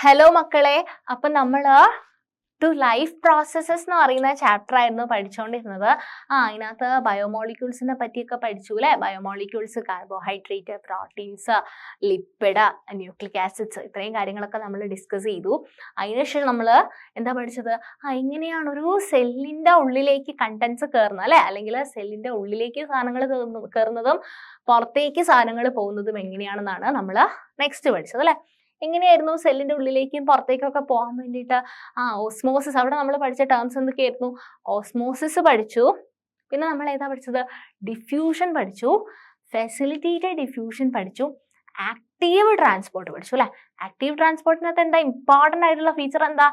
Hello മക്കളെ, അപ്പൊ നമ്മള് ലൈഫ് പ്രോസസ്സസ് എന്ന് പറയുന്ന ചാപ്റ്റർ ആയിരുന്നു പഠിച്ചുകൊണ്ടിരുന്നത്. അതിനകത്ത് ബയോമോളിക്യൂൾസിനെ പറ്റിയൊക്കെ പഠിച്ചു അല്ലെ. Biomolecules, carbohydrate, proteins, lipid, nucleic acids, ഇത്രയും കാര്യങ്ങളൊക്കെ നമ്മൾ ഡിസ്കസ് ചെയ്തു. അതിനുശേഷം നമ്മൾ എന്താ പഠിച്ചത്? എങ്ങനെയാണ് ഒരു സെല്ലിന്റെ ഉള്ളിലേക്ക് കണ്ടൻസ് കയറുന്നത് അല്ലെ, അല്ലെങ്കിൽ സെല്ലിന്റെ ഉള്ളിലേക്ക് സാധനങ്ങൾ കയറുന്നതും പുറത്തേക്ക് സാധനങ്ങൾ പോകുന്നതും എങ്ങനെയാണെന്നാണ് നമ്മൾ നെക്സ്റ്റ് പഠിച്ചത് അല്ലെ. എങ്ങനെയായിരുന്നു സെല്ലിന്റെ ഉള്ളിലേക്കും പുറത്തേക്കൊക്കെ പോകാൻ വേണ്ടിയിട്ട്? ഓസ്മോസിസ്, അവിടെ നമ്മൾ പഠിച്ച ടേംസ് എന്തൊക്കെയായിരുന്നു? ഓസ്മോസിസ് പഠിച്ചു. പിന്നെ നമ്മൾ ഏതാ പഠിച്ചത്? ഡിഫ്യൂഷൻ പഠിച്ചു, ഫെസിലിറ്റേറ്റഡ് ഡിഫ്യൂഷൻ പഠിച്ചു, ആക്റ്റീവ് ട്രാൻസ്പോർട്ട് പഠിച്ചു അല്ലെ. ആക്റ്റീവ് ട്രാൻസ്പോർട്ടിനകത്ത് എന്താ ഇമ്പോർട്ടൻ്റ് ആയിട്ടുള്ള ഫീച്ചർ എന്താ?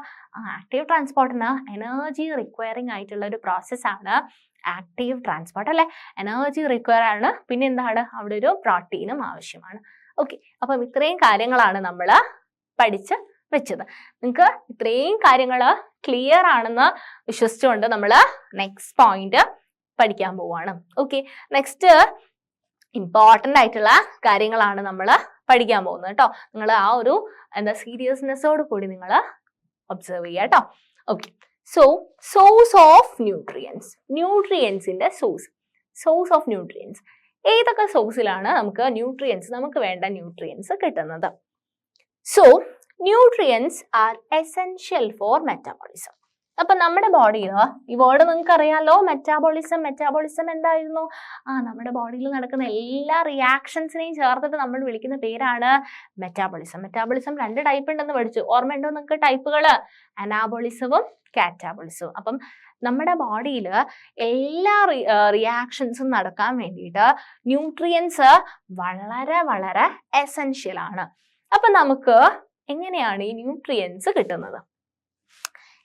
ആക്റ്റീവ് ട്രാൻസ്പോർട്ടിന് എനർജി റിക്വയറിംഗ് ആയിട്ടുള്ള ഒരു പ്രോസസ്സാണ് ആക്റ്റീവ് ട്രാൻസ്പോർട്ട് അല്ലെ. എനർജി റിക്വയർ ആണ്. പിന്നെ എന്താണ്? അവിടെ ഒരു പ്രോട്ടീനും ആവശ്യമാണ്. ഓക്കെ, അപ്പം ഇത്രയും കാര്യങ്ങളാണ് നമ്മൾ പഠിച്ച് വെച്ചത്. നിങ്ങൾക്ക് ഇത്രയും കാര്യങ്ങൾ ക്ലിയർ ആണെന്ന് വിശ്വസിച്ചുകൊണ്ട് നമ്മൾ നെക്സ്റ്റ് പോയിന്റ് പഠിക്കാൻ പോവാണ്. ഓക്കെ, നെക്സ്റ്റ് ഇമ്പോർട്ടൻ്റ് ആയിട്ടുള്ള കാര്യങ്ങളാണ് നമ്മൾ പഠിക്കാൻ പോകുന്നത് കേട്ടോ. നിങ്ങൾ ആ ഒരു സീരിയസ്നെസ്സോട് കൂടി നിങ്ങൾ ഒബ്സർവ് ചെയ്യുക കേട്ടോ. ഓക്കെ, സോഴ്സ് ഓഫ് ന്യൂട്രിയൻസ്, ന്യൂട്രിയൻസിന്റെ സോഴ്സ് ഓഫ് ന്യൂട്രിയൻസ്. ഏതൊക്കെ സോഴ്സിലാണ് നമുക്ക് വേണ്ട ന്യൂട്രിയൻസ് കിട്ടുന്നത്? So nutrients are essential for metabolism. അപ്പൊ നമ്മുടെ ബോഡിയിൽ ഈ വേർഡ് നിങ്ങൾക്ക് അറിയാലോ, മെറ്റാബോളിസം എന്തായിരുന്നു? നമ്മുടെ ബോഡിയിൽ നടക്കുന്ന എല്ലാ റിയാക്ഷൻസിനെയും ചേർത്തിട്ട് നമ്മൾ വിളിക്കുന്ന പേരാണ് മെറ്റാബോളിസം. മെറ്റാബോളിസം 2 ടൈപ്പ് ഉണ്ടെന്ന് പഠിച്ചു. ഓർമ്മയുണ്ടോ നിങ്ങൾക്ക് ടൈപ്പുകള്? അനാബോളിസവും കാറ്റാബോളിസവും. അപ്പം നമ്മുടെ ബോഡിയിൽ എല്ലാ റിയാക്ഷൻസും നടക്കാൻ വേണ്ടിയിട്ട് ന്യൂട്രിയൻസ് വളരെ വളരെ എസെൻഷ്യൽ ആണ്. അപ്പൊ നമുക്ക് എങ്ങനെയാണ് ഈ ന്യൂട്രിയൻസ് കിട്ടുന്നത്?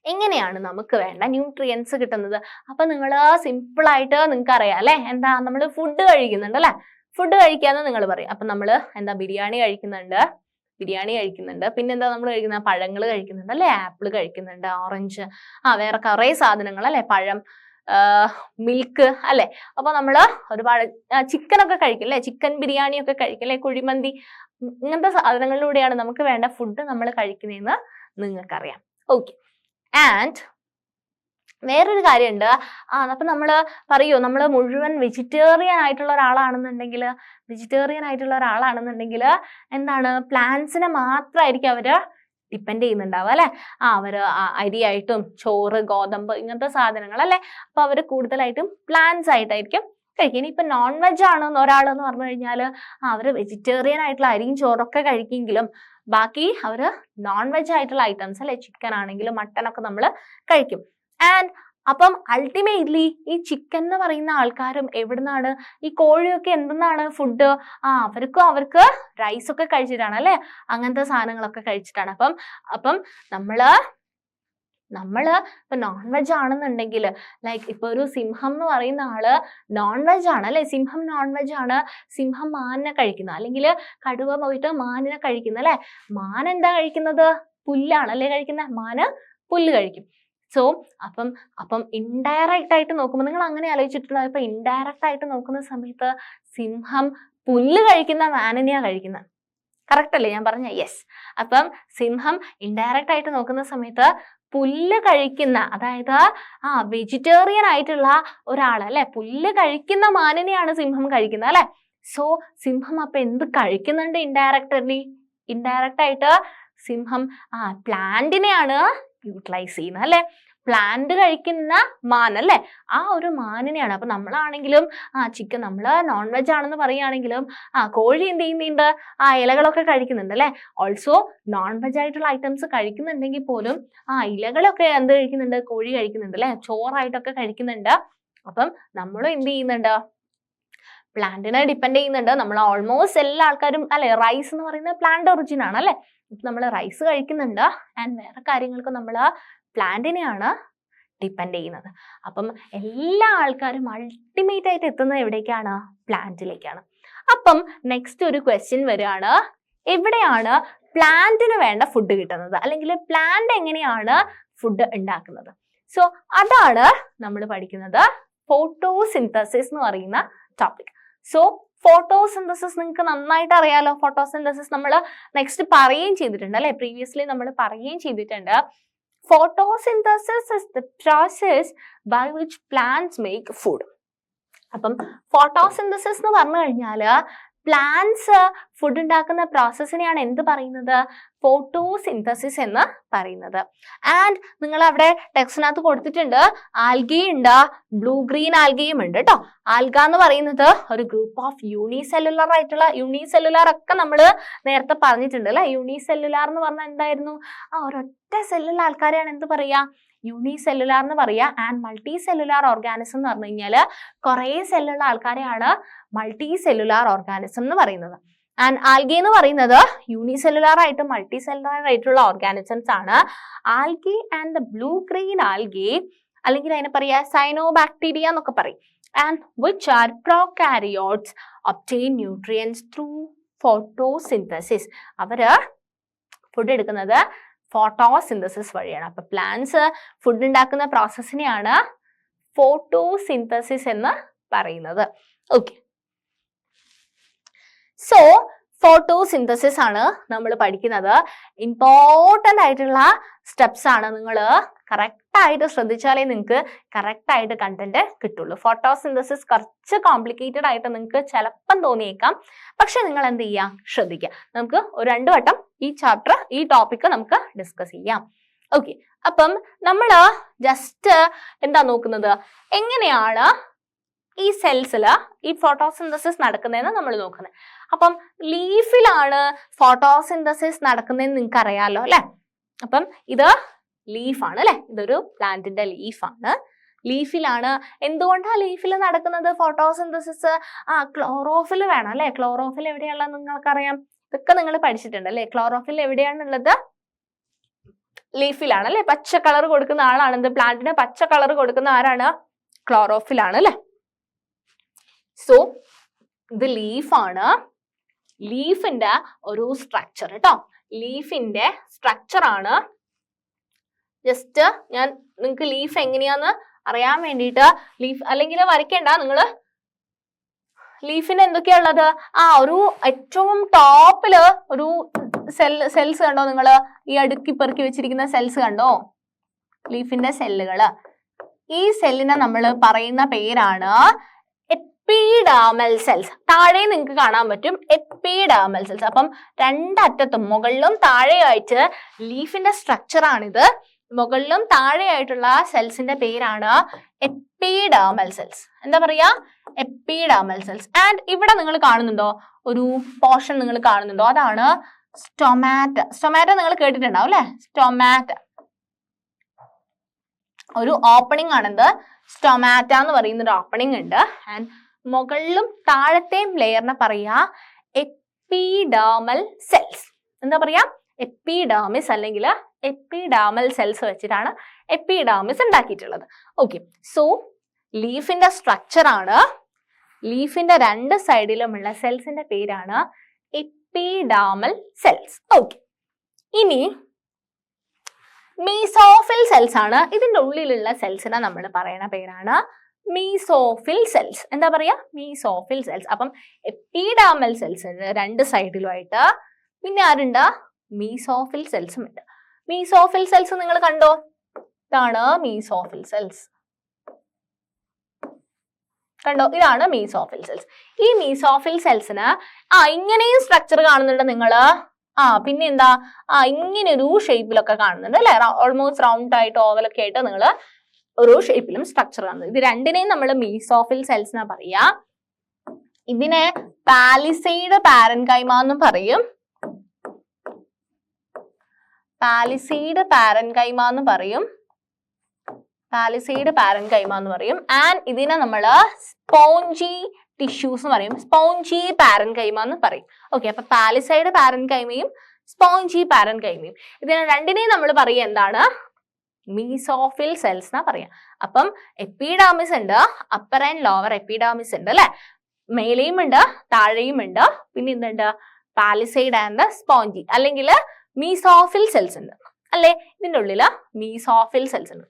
എങ്ങനെയാണ് നമുക്ക് വേണ്ട ന്യൂട്രിയൻസ് കിട്ടുന്നത്? അപ്പൊ നിങ്ങൾ സിമ്പിൾ ആയിട്ട് നിങ്ങൾക്ക് അറിയാം അല്ലെ, എന്താ നമ്മൾ ഫുഡ് കഴിക്കുന്നുണ്ട് അല്ലെ. ഫുഡ് കഴിക്കാന്ന് നിങ്ങൾ പറയും. അപ്പൊ നമ്മൾ ബിരിയാണി കഴിക്കുന്നുണ്ട്, പിന്നെന്താ നമ്മൾ കഴിക്കുന്നത്? പഴങ്ങൾ കഴിക്കുന്നുണ്ട് അല്ലെ, ആപ്പിൾ കഴിക്കുന്നുണ്ട്, ഓറഞ്ച്, വേറെ കുറേ സാധനങ്ങൾ അല്ലെ, പഴം, മിൽക്ക് അല്ലെ. അപ്പൊ നമ്മൾ ഒരുപാട് ചിക്കനൊക്കെ കഴിക്കും അല്ലെ, ചിക്കൻ ബിരിയാണി ഒക്കെ കഴിക്കും അല്ലെ, കുഴിമന്തി, ഇങ്ങനത്തെ സാധനങ്ങളിലൂടെയാണ് നമുക്ക് വേണ്ട ഫുഡ് നമ്മൾ കഴിക്കുന്നതെന്ന് നിങ്ങൾക്കറിയാം. ഓക്കെ, ആൻഡ് വേറൊരു കാര്യമുണ്ട്. അപ്പൊ നമ്മൾ പറയൂ, നമ്മൾ മുഴുവൻ വെജിറ്റേറിയൻ ആയിട്ടുള്ള ഒരാളാണെന്നുണ്ടെങ്കിൽ എന്താണ്, പ്ലാന്റ്സിനെ മാത്രമായിരിക്കും അവര് ഡിപ്പെൻഡ് ചെയ്യുന്നുണ്ടാവുക അല്ലെ. അവര് അരിയായിട്ടും ചോറ്, ഗോതമ്പ്, ഇങ്ങനത്തെ സാധനങ്ങൾ അല്ലെ. അപ്പൊ അവര് കൂടുതലായിട്ടും പ്ലാന്റ്സ് ആയിട്ടായിരിക്കും കഴിക്കും. ഇനിയിപ്പൊ നോൺ വെജ് ആണെന്ന് ഒരാളെന്ന് പറഞ്ഞു കഴിഞ്ഞാല് അവര് വെജിറ്റേറിയൻ ആയിട്ടുള്ള അരിയും ചോറൊക്കെ കഴിക്കുമെങ്കിലും ബാക്കി അവര് നോൺ വെജ് ആയിട്ടുള്ള ഐറ്റംസ് അല്ലെ, ചിക്കൻ ആണെങ്കിലും മട്ടൺ ഒക്കെ നമ്മൾ കഴിക്കും. ആൻഡ് അപ്പം അൾട്ടിമേറ്റ്ലി ഈ ചിക്കൻ എന്ന് പറയുന്ന ആൾക്കാരും എവിടുന്നാണ്, ഈ കോഴിയൊക്കെ എന്തെന്നാണ് ഫുഡ്? അവർക്ക് റൈസ് ഒക്കെ കഴിച്ചിട്ടാണ് അല്ലെ, അങ്ങനത്തെ സാധനങ്ങളൊക്കെ കഴിച്ചിട്ടാണ്. അപ്പം നമ്മള് ഇപ്പൊ നോൺ വെജ് ആണെന്നുണ്ടെങ്കിൽ, ലൈക്ക് ഇപ്പൊ ഒരു സിംഹം എന്ന് പറയുന്ന ആള് നോൺ വെജ് ആണ് അല്ലെ, സിംഹം നോൺ വെജ് ആണ്. സിംഹം മാനിനെ കഴിക്കുന്ന, അല്ലെങ്കിൽ കടുവ പോയിട്ട് മാനിനെ കഴിക്കുന്ന അല്ലെ. മാൻ എന്താ കഴിക്കുന്നത്? പുല്ലാണ് അല്ലെ കഴിക്കുന്നത്. മാന് പുല്ല് കഴിക്കും. സോ അപ്പം ഇൻഡയറക്റ്റ് ആയിട്ട് നോക്കുമ്പോൾ നിങ്ങൾ അങ്ങനെ ആലോചിച്ചിട്ടുണ്ടോ? ഇപ്പൊ ഇൻഡയറക്റ്റ് ആയിട്ട് നോക്കുന്ന സമയത്ത് സിംഹം പുല്ല് കഴിക്കുന്ന മാനിനെയാ കഴിക്കുന്നത്. കറക്റ്റ് അല്ലേ ഞാൻ പറഞ്ഞ? യെസ്. അപ്പം സിംഹം ഇൻഡയറക്റ്റ് ആയിട്ട് നോക്കുന്ന സമയത്ത് പുല്ല് കഴിക്കുന്ന, അതായത് വെജിറ്റേറിയൻ ആയിട്ടുള്ള ഒരാൾ അല്ലെ, പുല്ല് കഴിക്കുന്ന മാനിനെയാണ് സിംഹം കഴിക്കുന്നത് അല്ലെ. സോ സിംഹം അപ്പൊ എന്ത് കഴിക്കുന്നുണ്ട്? ഇൻഡയറക്റ്റ് ആയിട്ട് സിംഹം പ്ലാന്റിനെയാണ് യൂട്ടിലൈസ് ചെയ്യുന്നത് അല്ലെ. പ്ലാന്റ് കഴിക്കുന്ന മാൻ അല്ലെ, ആ ഒരു മാനിനെയാണ്. അപ്പൊ നമ്മളാണെങ്കിലും ചിക്കൻ, നമ്മൾ നോൺ വെജ് ആണെന്ന് പറയുകയാണെങ്കിലും കോഴി എന്ത് ചെയ്യുന്നുണ്ട്? ഇലകളൊക്കെ കഴിക്കുന്നുണ്ട് അല്ലെ. ഓൾസോ നോൺ വെജ് ആയിട്ടുള്ള ഐറ്റംസ് കഴിക്കുന്നുണ്ടെങ്കിൽ പോലും ഇലകളൊക്കെ എന്ത് കഴിക്കുന്നുണ്ട്? കോഴി കഴിക്കുന്നുണ്ട് അല്ലെ, ചോറായിട്ടൊക്കെ കഴിക്കുന്നുണ്ട്. അപ്പം നമ്മളും എന്ത് ചെയ്യുന്നുണ്ട്? പ്ലാന്റിനെ ഡിപ്പെൻഡ് ചെയ്യുന്നുണ്ട്. നമ്മൾ ഓൾമോസ്റ്റ് എല്ലാ ആൾക്കാരും അല്ലെ, റൈസ് എന്ന് പറയുന്നത് പ്ലാന്റ് ഒറിജിൻ ആണ് അല്ലെ. നമ്മൾ റൈസ് കഴിക്കുന്നുണ്ട്. ആൻഡ് വേറെ കാര്യങ്ങൾക്ക് നമ്മൾ പ്ലാന്റിനെയാണ് ഡിപ്പെൻഡ് ചെയ്യുന്നത്. അപ്പം എല്ലാ ആൾക്കാരും അൾട്ടിമേറ്റ് ആയിട്ട് എത്തുന്നത് എവിടേക്കാണ്? പ്ലാന്റിലേക്കാണ്. അപ്പം നെക്സ്റ്റ് ഒരു ക്വസ്റ്റ്യൻ വരികയാണ്, എവിടെയാണ് പ്ലാന്റിന് വേണ്ട ഫുഡ് കിട്ടുന്നത്, അല്ലെങ്കിൽ പ്ലാന്റ് എങ്ങനെയാണ് ഫുഡ് ഉണ്ടാക്കുന്നത്? സോ അതാണ് നമ്മൾ പഠിക്കുന്നത് ഫോട്ടോസിന്തസിസ് എന്ന് പറയുന്ന ടോപ്പിക്. സോ ഫോട്ടോസിന്തസിസ് നിങ്ങൾക്ക് നന്നായിട്ട് അറിയാലോ. ഫോട്ടോസിന്തസിസ് നമ്മൾ നെക്സ്റ്റ് പറയുകയും ചെയ്തിട്ടുണ്ട് അല്ലെ, പ്രീവിയസ്ലി നമ്മൾ പറയുകയും ചെയ്തിട്ടുണ്ട്. Photosynthesis is the process by which plants make food. അപ്പം ഫോട്ടോസിന്തസിസ് എന്ന് പറഞ്ഞു കഴിഞ്ഞാൽ പ്ലാന്റ്സ് ഫുഡ് ഉണ്ടാക്കുന്ന പ്രോസസ്സിനെയാണ് എന്ത് പറയുന്നത്? ഫോട്ടോസിന്തസിസ് എന്ന് പറയുന്നത്. ആൻഡ് നിങ്ങൾ അവിടെ ടെക്സ്റ്റിനകത്ത് കൊടുത്തിട്ടുണ്ട് ആൽഗി ഉണ്ട്, ബ്ലൂ ഗ്രീൻ ആൽഗയും ഉണ്ട് കേട്ടോ. ആൽഗ എന്ന് പറയുന്നത് ഒരു ഗ്രൂപ്പ് ഓഫ് യൂണിസെല്ലുലാർ ആയിട്ടുള്ള, യൂണിസെല്ലുലാർ ഒക്കെ നമ്മൾ നേരത്തെ പറഞ്ഞിട്ടുണ്ട് അല്ലെ. യൂണിസെല്ലുലാർ എന്ന് പറഞ്ഞാൽ എന്തായിരുന്നു? ഒരൊറ്റ സെല്ലുള്ള ആൾക്കാരെയാണ് എന്ത് പറയാ? യൂണിസെല്ലുലാർ എന്ന് പറയാ. ആൻഡ് മൾട്ടി സെല്ലുലാർ ഓർഗാനിസം എന്ന് പറഞ്ഞു കഴിഞ്ഞാൽ കുറെ സെല്ലുള്ള ആൾക്കാരെയാണ് മൾട്ടി സെല്ലുലാർ ഓർഗാനിസം എന്ന് പറയുന്നത്. ആൻഡ് ആൽഗി എന്ന് പറയുന്നത് യൂണിസെല്ലുലാർ ആയിട്ട് മൾട്ടി സെല്ലുലാർ ആയിട്ടുള്ള ഓർഗാനിസംസ് ആണ്. Algae and the blue green algae, അല്ലെങ്കിൽ അതിനെ പറയാ സൈനോബാക്ടീരിയ എന്നൊക്കെ പറയും. And which are prokaryotes obtain nutrients through photosynthesis. അവര് ഫുഡ് എടുക്കുന്നത് ഫോട്ടോസിന്തസിസ് വഴിയാണ്. അപ്പൊ പ്ലാന്റ്സ് ഫുഡ് ഉണ്ടാക്കുന്ന പ്രോസസ്സിനെയാണ് ഫോട്ടോസിന്തസിസ് എന്ന് പറയുന്നത്. ഓക്കെ, സോ ഫോട്ടോസിന്തസിസ് ആണ് നമ്മൾ പഠിക്കുന്നത്. ഇമ്പോർട്ടൻ്റ് ആയിട്ടുള്ള സ്റ്റെപ്സ് ആണ്. നിങ്ങൾ കറക്റ്റ് ആയിട്ട് ശ്രദ്ധിച്ചാലേ നിങ്ങൾക്ക് കറക്റ്റ് ആയിട്ട് കണ്ടന്റ് കിട്ടുള്ളൂ. ഫോട്ടോസിന്തസിസ് കുറച്ച് കോംപ്ലിക്കേറ്റഡ് ആയിട്ട് നിങ്ങൾക്ക് ചിലപ്പം തോന്നിയേക്കാം, പക്ഷെ നിങ്ങൾ എന്ത് ചെയ്യാം? ശ്രദ്ധിക്കുക. നമുക്ക് ഒരു 2 വട്ടം ഈ ചാപ്റ്റർ, ഈ ടോപ്പിക് നമുക്ക് ഡിസ്കസ് ചെയ്യാം. ഓക്കെ, അപ്പം നമ്മൾ ജസ്റ്റ് എന്താ നോക്കുന്നത്? എങ്ങനെയാണ് ഈ സെൽസിൽ ഈ ഫോട്ടോസിന്തസിസ് നടക്കുന്നതെന്ന് നമ്മൾ നോക്കുന്നത്. അപ്പം ലീഫിലാണ് ഫോട്ടോസിന്തസിസ് നടക്കുന്നതെന്ന് നിങ്ങൾക്ക് അറിയാലോ അല്ലെ. അപ്പം ഇത് ലീഫാണ് അല്ലെ, ഇതൊരു പ്ലാന്റിന്റെ ലീഫാണ്. ലീഫിലാണ്. എന്തുകൊണ്ടാണ് ലീഫിൽ നടക്കുന്നത് ഫോട്ടോസിന്തസിസ്? ക്ലോറോഫിൽ വേണം അല്ലെ. ക്ലോറോഫിൽ എവിടെയാണെന്ന് നിങ്ങൾക്കറിയാം, ഇതൊക്കെ നിങ്ങൾ പഠിച്ചിട്ടുണ്ട് അല്ലെ. ക്ലോറോഫിൽ എവിടെയാണുള്ളത്? ലീഫിലാണ് അല്ലെ. പച്ച കളർ കൊടുക്കുന്ന ആളാണ് എന്ത്? പ്ലാന്റിന് പച്ച കളർ കൊടുക്കുന്ന ആരാണ്? ക്ലോറോഫിലാണ് അല്ലെ. സോ ഇത് ലീഫാണ്. ലീഫിന്റെ ഒരു സ്ട്രക്ചർ കേട്ടോ. ലീഫിന്റെ സ്ട്രക്ചർ ആണ്. ജസ്റ്റ് ഞാൻ നിങ്ങൾക്ക് ലീഫ് എങ്ങനെയാന്ന് അറിയാൻ വേണ്ടിയിട്ട്, ലീഫ് അല്ലെങ്കിൽ വരയ്ക്കേണ്ട, നിങ്ങള് ലീഫിന് എന്തൊക്കെയാ ഉള്ളത്? ഒരു ഏറ്റവും ടോപ്പില് ഒരു സെൽസ് കണ്ടോ? നിങ്ങള് ഈ അടുക്കി പെറുക്കി വെച്ചിരിക്കുന്ന സെൽസ് കണ്ടോ? ലീഫിന്റെ സെല്ലുകള്. ഈ സെല്ലിനെ നമ്മൾ പറയുന്ന പേരാണ് എപ്പിഡെർമൽ സെൽസ്. താഴെ നിങ്ങൾക്ക് കാണാൻ പറ്റും എപ്പിഡെർമൽ സെൽസ്. അപ്പം രണ്ടറ്റത്തും മുകളിലും താഴെയായിട്ട് ലീഫിന്റെ സ്ട്രക്ചർ ആണിത്. മുകളിലും താഴെയായിട്ടുള്ള സെൽസിന്റെ പേരാണ് എപ്പിഡെർമൽ സെൽസ്. എന്താ പറയാ? Epidermal cells. ആൻഡ് ഇവിടെ നിങ്ങൾ കാണുന്നുണ്ടോ? ഒരു പോർഷൻ നിങ്ങൾ കാണുന്നുണ്ടോ? അതാണ് സ്റ്റൊമാറ്റ. സ്റ്റൊമാറ്റ നിങ്ങൾ കേട്ടിട്ടുണ്ടാവും അല്ലെ. സ്റ്റൊമാറ്റ ഒരു ഓപ്പണിംഗ് ആണെന്ത്? സ്റ്റൊമാറ്റ എന്ന് പറയുന്ന ഒരു ഓപ്പണിംഗ് ഉണ്ട്. ആൻഡ് മുകളിലും താഴത്തെയും ലെയറിനെ പറയാ എപ്പിഡെർമൽ സെൽസ്. എന്താ പറയാ? എപ്പിഡെർമിസ് അല്ലെങ്കിൽ എപ്പിഡെർമൽ സെൽസ് വെച്ചിട്ടാണ് എപ്പിഡെർമിസ് ഉണ്ടാക്കിയിട്ടുള്ളത്. ഓക്കെ, സോ ലീഫിന്റെ സ്ട്രക്ചർ ആണ്. ലീഫിന്റെ 2 സൈഡിലുമുള്ള സെൽസിന്റെ പേരാണ് എപ്പിഡെർമൽ സെൽസ്. ഓക്കെ, ഇനി മീസോഫിൽ സെൽസ് ആണ്. ഇതിന്റെ ഉള്ളിലുള്ള സെൽസിനെ നമ്മൾ പറയുന്ന പേരാണ് മീസോഫിൽ സെൽസ്. എന്താ പറയാ? Mesophyll cells. അപ്പം എപ്പിഡെർമൽ സെൽസ് 2 സൈഡിലുമായിട്ട് പിന്നെ ആരുണ്ട്? മീസോഫിൽ സെൽസും ഉണ്ട്. മീസോഫിൽ സെൽസ് നിങ്ങൾ കണ്ടോ? ഇതാണ് മീസോഫിൽ സെൽസ്. കണ്ടോ? ഇതാണ് മീസോഫിൽ സെൽസ്. ഈ മീസോഫിൽ സെൽസിന് ഇങ്ങനെയും സ്ട്രക്ചർ കാണുന്നുണ്ട് നിങ്ങള്. പിന്നെ എന്താ? ഇങ്ങനെ ഒരു ഷേപ്പിലൊക്കെ കാണുന്നുണ്ട് അല്ലെ. ഓൾമോസ്റ്റ് റൗണ്ട് ആയിട്ട് ഓവലൊക്കെ ആയിട്ട് നിങ്ങൾ ഓരോ ഷേപ്പിലും സ്ട്രക്ചർ കാണുന്നത്. ഇത് രണ്ടിനെയും നമ്മൾ മീസോഫിൽ സെൽസ് എന്നാ പറയാ. ഇതിനെ പാലിസൈഡ് പാരൻകൈമ എന്നും പറയും. പാലിസൈഡ് പാരൻകൈമ എന്ന് പറയും. പാലിസൈഡ് പാരൻകൈമ എന്ന് പറയും. ആൻഡ് ഇതിനെ നമ്മൾ സ്പോഞ്ചി ടിഷ്യൂസ് എന്ന് പറയും. സ്പോഞ്ചി പാരൻകൈമ എന്ന് പറയും. ഓക്കെ, അപ്പൊ പാലിസൈഡ് പാരൻകൈമയും സ്പോഞ്ചി പാരൻകൈമയും ഇതിനെ രണ്ടിനെയും നമ്മൾ പറയുക എന്താണ്? മീസോഫിൽ സെൽസ് എന്നാ പറയാ. അപ്പം എപ്പിഡെർമിസ് ഉണ്ട്, അപ്പർ ആൻഡ് ലോവർ എപ്പിഡെർമിസ് ഉണ്ട് അല്ലെ. മേലെയും ഉണ്ട് താഴെയും ഉണ്ട്. പിന്നെ എന്തുണ്ട്? പാലിസൈഡ് ആൻഡ് സ്പോഞ്ചി അല്ലെങ്കിൽ മീസോഫിൽ സെൽസ് ഉണ്ട് അല്ലെ. ഇതിന്റെ ഉള്ളില് മീസോഫിൽ സെൽസ് ഉണ്ട്.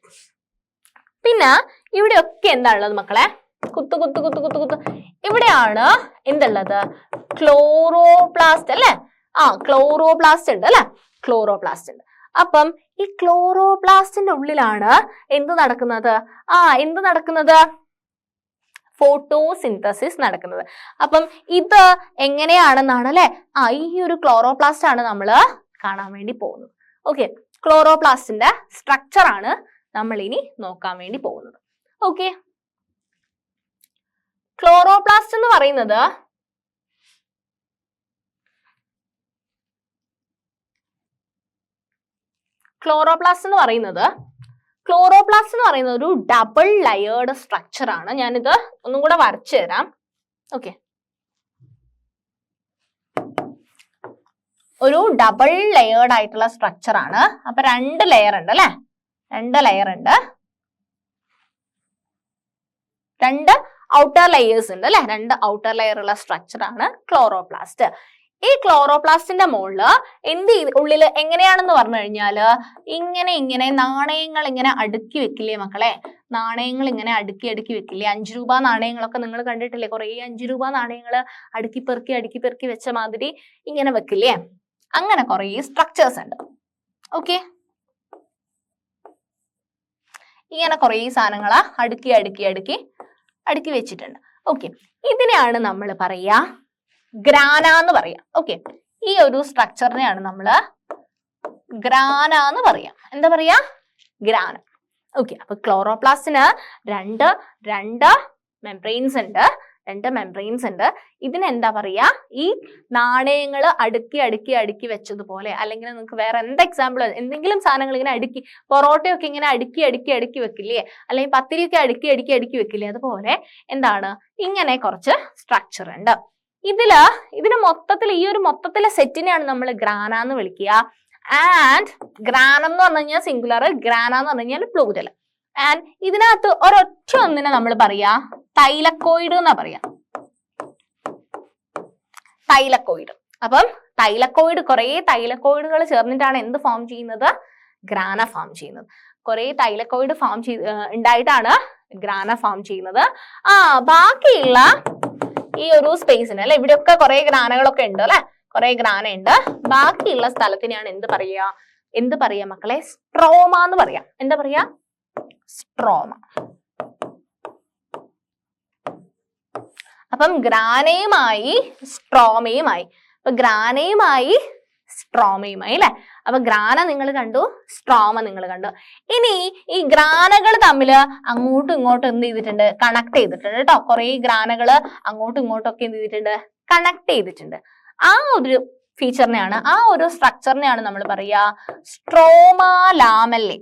പിന്നെ ഇവിടെയൊക്കെ എന്താ ഉള്ളത് മക്കളെ? കുത്ത് കുത്ത് കുത്ത് കുത്ത് കുത്ത്. ഇവിടെയാണ് എന്തുള്ളത്? ക്ലോറോപ്ലാസ്റ്റ് അല്ലെ? ക്ലോറോപ്ലാസ്റ്റ് ഉണ്ട് അല്ലെ? ക്ലോറോപ്ലാസ്റ്റ് ഉണ്ട്. അപ്പം ഈ ക്ലോറോപ്ലാസ്റ്റിന്റെ ഉള്ളിലാണ് എന്ത് നടക്കുന്നത്? എന്ത് നടക്കുന്നത്? ഫോട്ടോസിന്തസിസ് നടക്കുന്നത്. അപ്പം ഇത് എങ്ങനെയാണെന്നാണ് അല്ലെ? ഈ ഒരു ക്ലോറോപ്ലാസ്റ്റ് ആണ് നമ്മൾ കാണാൻ വേണ്ടി പോകുന്നത്. ഓക്കെ, ക്ലോറോപ്ലാസ്റ്റിന്റെ സ്ട്രക്ചർ ആണ് നമ്മൾ ഇനി നോക്കാൻ വേണ്ടി പോകുന്നത്. ഓക്കെ, ക്ലോറോപ്ലാസ്റ്റ് എന്ന് പറയുന്നത് ഒരു ഡബിൾ ലെയേർഡ് സ്ട്രക്ചർ ആണ്. ഞാനിത് ഒന്നും കൂടെ വരച്ചു തരാം. ഓക്കെ, ഒരു ഡബിൾ ലെയേർഡ് ആയിട്ടുള്ള സ്ട്രക്ചർ ആണ്. അപ്പൊ 2 ലെയർ ഉണ്ട് അല്ലെ? 2 ലെയർ ഉണ്ട്, 2 ഔട്ടർ ലെയേഴ്സ് ഉണ്ട് അല്ലെ? 2 ഔട്ടർ ലെയർ ഉള്ള സ്ട്രക്ചർ ആണ് ക്ലോറോപ്ലാസ്റ്റ്. ഈ ക്ലോറോപ്ലാസ്റ്റിന്റെ മുകളില് ഉള്ളില് എങ്ങനെയാണെന്ന് പറഞ്ഞു കഴിഞ്ഞാല് ഇങ്ങനെ നാണയങ്ങൾ ഇങ്ങനെ അടുക്കി വെക്കില്ലേ മക്കളെ? നാണയങ്ങൾ ഇങ്ങനെ അടുക്കി വെക്കില്ലേ? 5 രൂപ നാണയങ്ങളൊക്കെ നിങ്ങൾ കണ്ടിട്ടില്ലേ? കുറെ 5 രൂപ നാണയങ്ങൾ അടുക്കി പെറുക്കി വെച്ച മാതിരി ഇങ്ങനെ വെക്കില്ലേ? അങ്ങനെ കുറെ സ്ട്രക്ചേഴ്സ് ഉണ്ട്. ഓക്കെ, ഇങ്ങനെ കുറെ സാധനങ്ങളാ അടുക്കി വെച്ചിട്ടുണ്ട്. ഓക്കെ, ഇതിനെയാണ് നമ്മൾ പറയാ ഗ്രാന എന്ന് പറയാം. ഓക്കെ, ഈ ഒരു സ്ട്രക്ചറിനെയാണ് നമ്മൾ ഗ്രാന എന്ന് പറയാം. എന്താ പറയാ? ഗ്രാന. ഓക്കെ, അപ്പൊ ക്ലോറോപ്ലാസ്റ്റിന് രണ്ട് മെംബ്രെയിൻസ് ഉണ്ട്. ഇതിനെന്താ പറയാ? ഈ നാണയങ്ങൾ അടുക്കി വെച്ചതുപോലെ, അല്ലെങ്കിൽ നിങ്ങൾക്ക് വേറെ എന്ത് എക്സാമ്പിൾ, എന്തെങ്കിലും സാധനങ്ങൾ ഇങ്ങനെ അടുക്കി, പൊറോട്ടയൊക്കെ ഇങ്ങനെ അടുക്കി വെക്കില്ലേ? അല്ലെങ്കിൽ പത്തിരിയൊക്കെ അടുക്കി വെക്കില്ലേ? അതുപോലെ എന്താണ് ഇങ്ങനെ കുറച്ച് സ്ട്രക്ചർ ഉണ്ട്. ഇതിന് മൊത്തത്തിൽ ഈ ഒരു മൊത്തത്തിലെ സെറ്റിനെയാണ് നമ്മൾ ഗ്രാന എന്ന് വിളിക്കുക. ആൻഡ് ഗ്രാനം എന്ന് പറഞ്ഞു കഴിഞ്ഞാൽ സിംഗുലർ, ഗ്രാന എന്ന് പറഞ്ഞു കഴിഞ്ഞാൽ പ്ലൂരൽ. ആൻഡ് ഇതിനകത്ത് ഒരൊറ്റ ഒന്നിനെ നമ്മൾ പറയാ തൈലക്കോയിഡ് എന്നാ പറയാ. തൈലക്കോയിഡ്. അപ്പം കുറെ തൈലക്കോയിഡുകൾ ചേർന്നിട്ടാണ് എന്ത് ഫോം ചെയ്യുന്നത്? ഗ്രാന ഫോം ചെയ്യുന്നത്. കുറെ തൈലക്കോയിഡ് ഉണ്ടായിട്ടാണ് ഗ്രാന ഫോം ചെയ്യുന്നത്. ബാക്കിയുള്ള ഈ ഒരു സ്പേസിന് അല്ലെ, ഇവിടെയൊക്കെ കുറെ ഗ്രാനകളൊക്കെ ഉണ്ട് അല്ലെ? കുറെ ഗ്രാന ഉണ്ട്. ബാക്കിയുള്ള സ്ഥലത്തിനെയാണ് എന്ത് പറയാ മക്കളെ? സ്ട്രോമ എന്ന് പറയാം. എന്താ പറയാ? സ്ട്രോമ. അപ്പം ഗ്രാനയുമായി സ്ട്രോമയുമായി. അപ്പൊ ഗ്രാനയുമായി സ്ട്രോമയുമായി അല്ലെ? അപ്പൊ ഗ്രാന നിങ്ങൾ കണ്ടു, സ്ട്രോമ നിങ്ങൾ കണ്ടു. ഇനി ഈ ഗ്രാനകൾ തമ്മിൽ അങ്ങോട്ടും ഇങ്ങോട്ടും എന്ത് ചെയ്തിട്ടുണ്ട്? കണക്ട് ചെയ്തിട്ടുണ്ട് കേട്ടോ. കുറെ ഗ്രാനകള് അങ്ങോട്ടും ഇങ്ങോട്ടും ഒക്കെ എന്ത് ചെയ്തിട്ടുണ്ട്? കണക്ട് ചെയ്തിട്ടുണ്ട്. ആ ഒരു ഫീച്ചറിനെയാണ്, ആ ഒരു സ്ട്രക്ചറിനെയാണ് നമ്മൾ പറയാ സ്ട്രോമ ലാമെല്ലെ.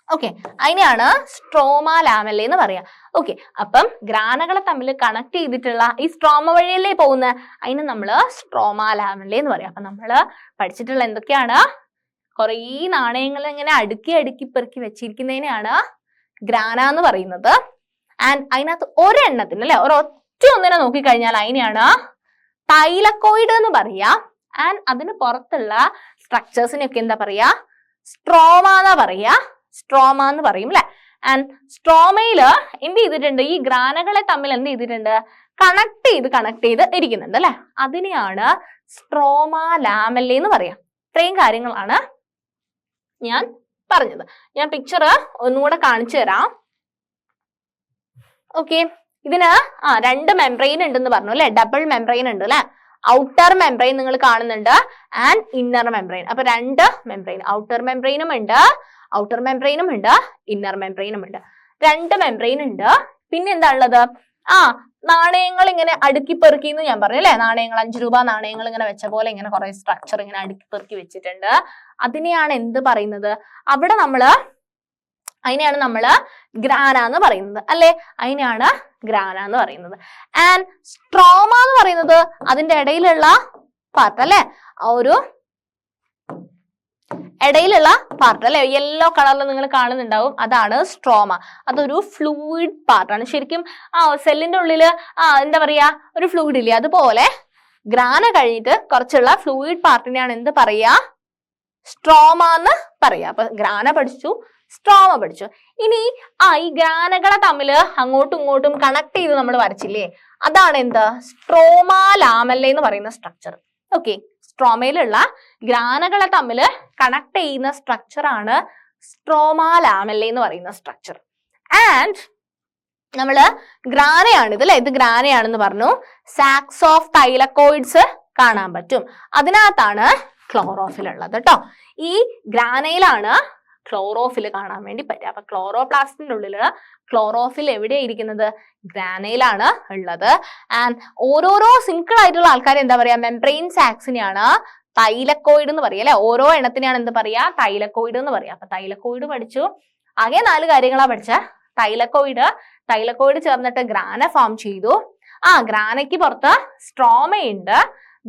ഓക്കെ, അതിനെയാണ് സ്ട്രോമ ലാമെല്ലെ എന്ന് പറയാ. ഓക്കെ, അപ്പം ഗ്രാനകളെ തമ്മിൽ കണക്ട് ചെയ്തിട്ടുള്ള ഈ സ്ട്രോമ വഴിയല്ലേ പോകുന്നത്, അതിന് നമ്മള് സ്ട്രോമ ലാമെല്ലെ എന്ന് പറയാം. അപ്പൊ നമ്മള് പഠിച്ചിട്ടുള്ള എന്തൊക്കെയാണ്? കുറെ നാണയങ്ങൾ ഇങ്ങനെ അടുക്കി പെറുക്കി വെച്ചിരിക്കുന്നതിനെയാണ് ഗ്രാന എന്ന് പറയുന്നത്. ആൻഡ് അതിനകത്ത് ഒരെണ്ണത്തിന് അല്ലെ, ഒരൊറ്റ ഒന്നിനെ നോക്കിക്കഴിഞ്ഞാൽ അതിനെയാണ് തൈലക്കോയിഡ് എന്ന് പറയാ. ആൻഡ് അതിന് പുറത്തുള്ള സ്ട്രക്ചേഴ്സിനെയൊക്കെ എന്താ പറയാ? സ്ട്രോമ എന്നാ പറയാ. സ്ട്രോമ എന്ന് പറയും അല്ലെ? ആൻഡ് സ്ട്രോമയില് എന്ത് ചെയ്തിട്ടുണ്ട്? ഈ ഗ്രാനകളെ തമ്മിൽ എന്ത് ചെയ്തിട്ടുണ്ട്? കണക്ട് ചെയ്ത് ഇരിക്കുന്നുണ്ട് അല്ലെ? അതിനെയാണ് സ്ട്രോമ ലാമെല്ലെ എന്ന് പറയാം. ഇത്രയും കാര്യങ്ങളാണ് ഞാൻ പറഞ്ഞത്. ഞാൻ പിക്ചർ ഒന്നുകൂടെ കാണിച്ചു തരാം. ഓക്കെ, ഇതിന് 2 മെംബ്രെയിൻ ഉണ്ടെന്ന് പറഞ്ഞു അല്ലെ? ഡബിൾ മെംബ്രെയിൻ ഉണ്ട് അല്ലെ? ഔട്ടർ മെംബ്രെയിൻ നിങ്ങൾ കാണുന്നുണ്ട് ആൻഡ് ഇന്നർ മെംബ്രെയിൻ. അപ്പൊ 2 മെംബ്രെയിൻ, ഔട്ടർ മെംബ്രെയിനും ഉണ്ട്, ഇന്നർ മെംബ്രെയിനും ഉണ്ട്. 2 മെംബ്രെയിൻ ഉണ്ട്. പിന്നെ എന്താ ഉള്ളത്? നാണയങ്ങൾ ഇങ്ങനെ അടുക്കി പെറുക്കി എന്ന് ഞാൻ പറഞ്ഞു അല്ലെ? നാണയങ്ങൾ 5 രൂപ നാണയങ്ങൾ ഇങ്ങനെ വെച്ച പോലെ ഇങ്ങനെ കുറെ സ്ട്രക്ചർ ഇങ്ങനെ അടുക്കി പെറുക്കി വെച്ചിട്ടുണ്ട്. അതിനെയാണ് എന്ത് പറയുന്നത്? അതിനെയാണ് നമ്മള് ഗ്രാന എന്ന് പറയുന്നത് അല്ലെ? അതിനെയാണ് ഗ്രാന എന്ന് പറയുന്നത്. ആൻഡ് സ്ട്രോമ എന്ന് പറയുന്നത് അതിന്റെ ഇടയിലുള്ള പാർട്ട് അല്ലെ? ആ ഒരു ഇടയിലുള്ള പാർട്ട് അല്ലെ? യെല്ലോ കളറിൽ നിങ്ങൾ കാണുന്നുണ്ടാവും, അതാണ് സ്ട്രോമ. അതൊരു ഫ്ലൂയിഡ് പാർട്ടാണ്. ശരിക്കും സെല്ലിന്റെ ഉള്ളില് എന്താ പറയാ, ഒരു ഫ്ലൂയിഡ് ഇല്ലേ, അതുപോലെ ഗ്രാന കഴിഞ്ഞിട്ട് കുറച്ചുള്ള ഫ്ലൂയിഡ് പാർട്ടിനെയാണ് എന്ത് പറയാ? സ്ട്രോമ എന്ന് പറയാ. അപ്പൊ ഗ്രാന പഠിച്ചു, സ്ട്രോമ പഠിച്ചു. ഇനി ഈ ഗ്രാനകളെ തമ്മിൽ അങ്ങോട്ടും ഇങ്ങോട്ടും കണക്ട് ചെയ്ത് നമ്മൾ വരച്ചില്ലേ, അതാണ് എന്ത് സ്ട്രോമ ലാമെല്ല എന്ന് പറയുന്ന സ്ട്രക്ചർ. ഓക്കെ, സ്ട്രോമയിലുള്ള ഗ്രാനകളെ തമ്മിൽ കണക്ട് ചെയ്യുന്ന സ്ട്രക്ചർ ആണ് സ്ട്രോമ ലാമെല്ല എന്ന് പറയുന്ന സ്ട്രക്ചർ. ആൻഡ് നമ്മള് ഗ്രാനയാണിത് അല്ലെ, ഇത് ഗ്രാനയാണെന്ന് പറഞ്ഞു. സാക്സ് ഓഫ് തൈലക്കോയിഡ്സ് കാണാൻ പറ്റും, അതിനകത്താണ് ക്ലോറോഫിൽ ഉള്ളത് കേട്ടോ. ഈ ഗ്രാനയിലാണ് ക്ലോറോഫിൽ കാണാൻ വേണ്ടി പറ്റുക. അപ്പൊ ക്ലോറോപ്ലാസ്റ്റിന്റെ ഉള്ളില് ക്ലോറോഫിൽ എവിടെയാണ് ഇരിക്കുന്നത്, ഗ്രാനയിലാണ് ഉള്ളത്. ആൻഡ് ഓരോരോ സിംഗിൾ ആയിട്ടുള്ള ആൾക്കാർ എന്താ പറയാ, മെംബ്രെയിൻ സാക്സിനെയാണ് തൈലക്കോയിഡ് എന്ന് പറയാ അല്ലെ. ഓരോ എണ്ണത്തിനെയാണ് എന്ത് പറയാ, തൈലക്കോയിഡ് എന്ന് പറയാ. അപ്പൊ തൈലക്കോയിഡ് പഠിച്ചു. ആകെ 4 കാര്യങ്ങളാ പഠിച്ച. തൈലക്കോയിഡ് ചേർന്നിട്ട് ഗ്രാന ഫോം ചെയ്തു. ഗ്രാനയ്ക്ക് പുറത്ത് സ്ട്രോമയുണ്ട്.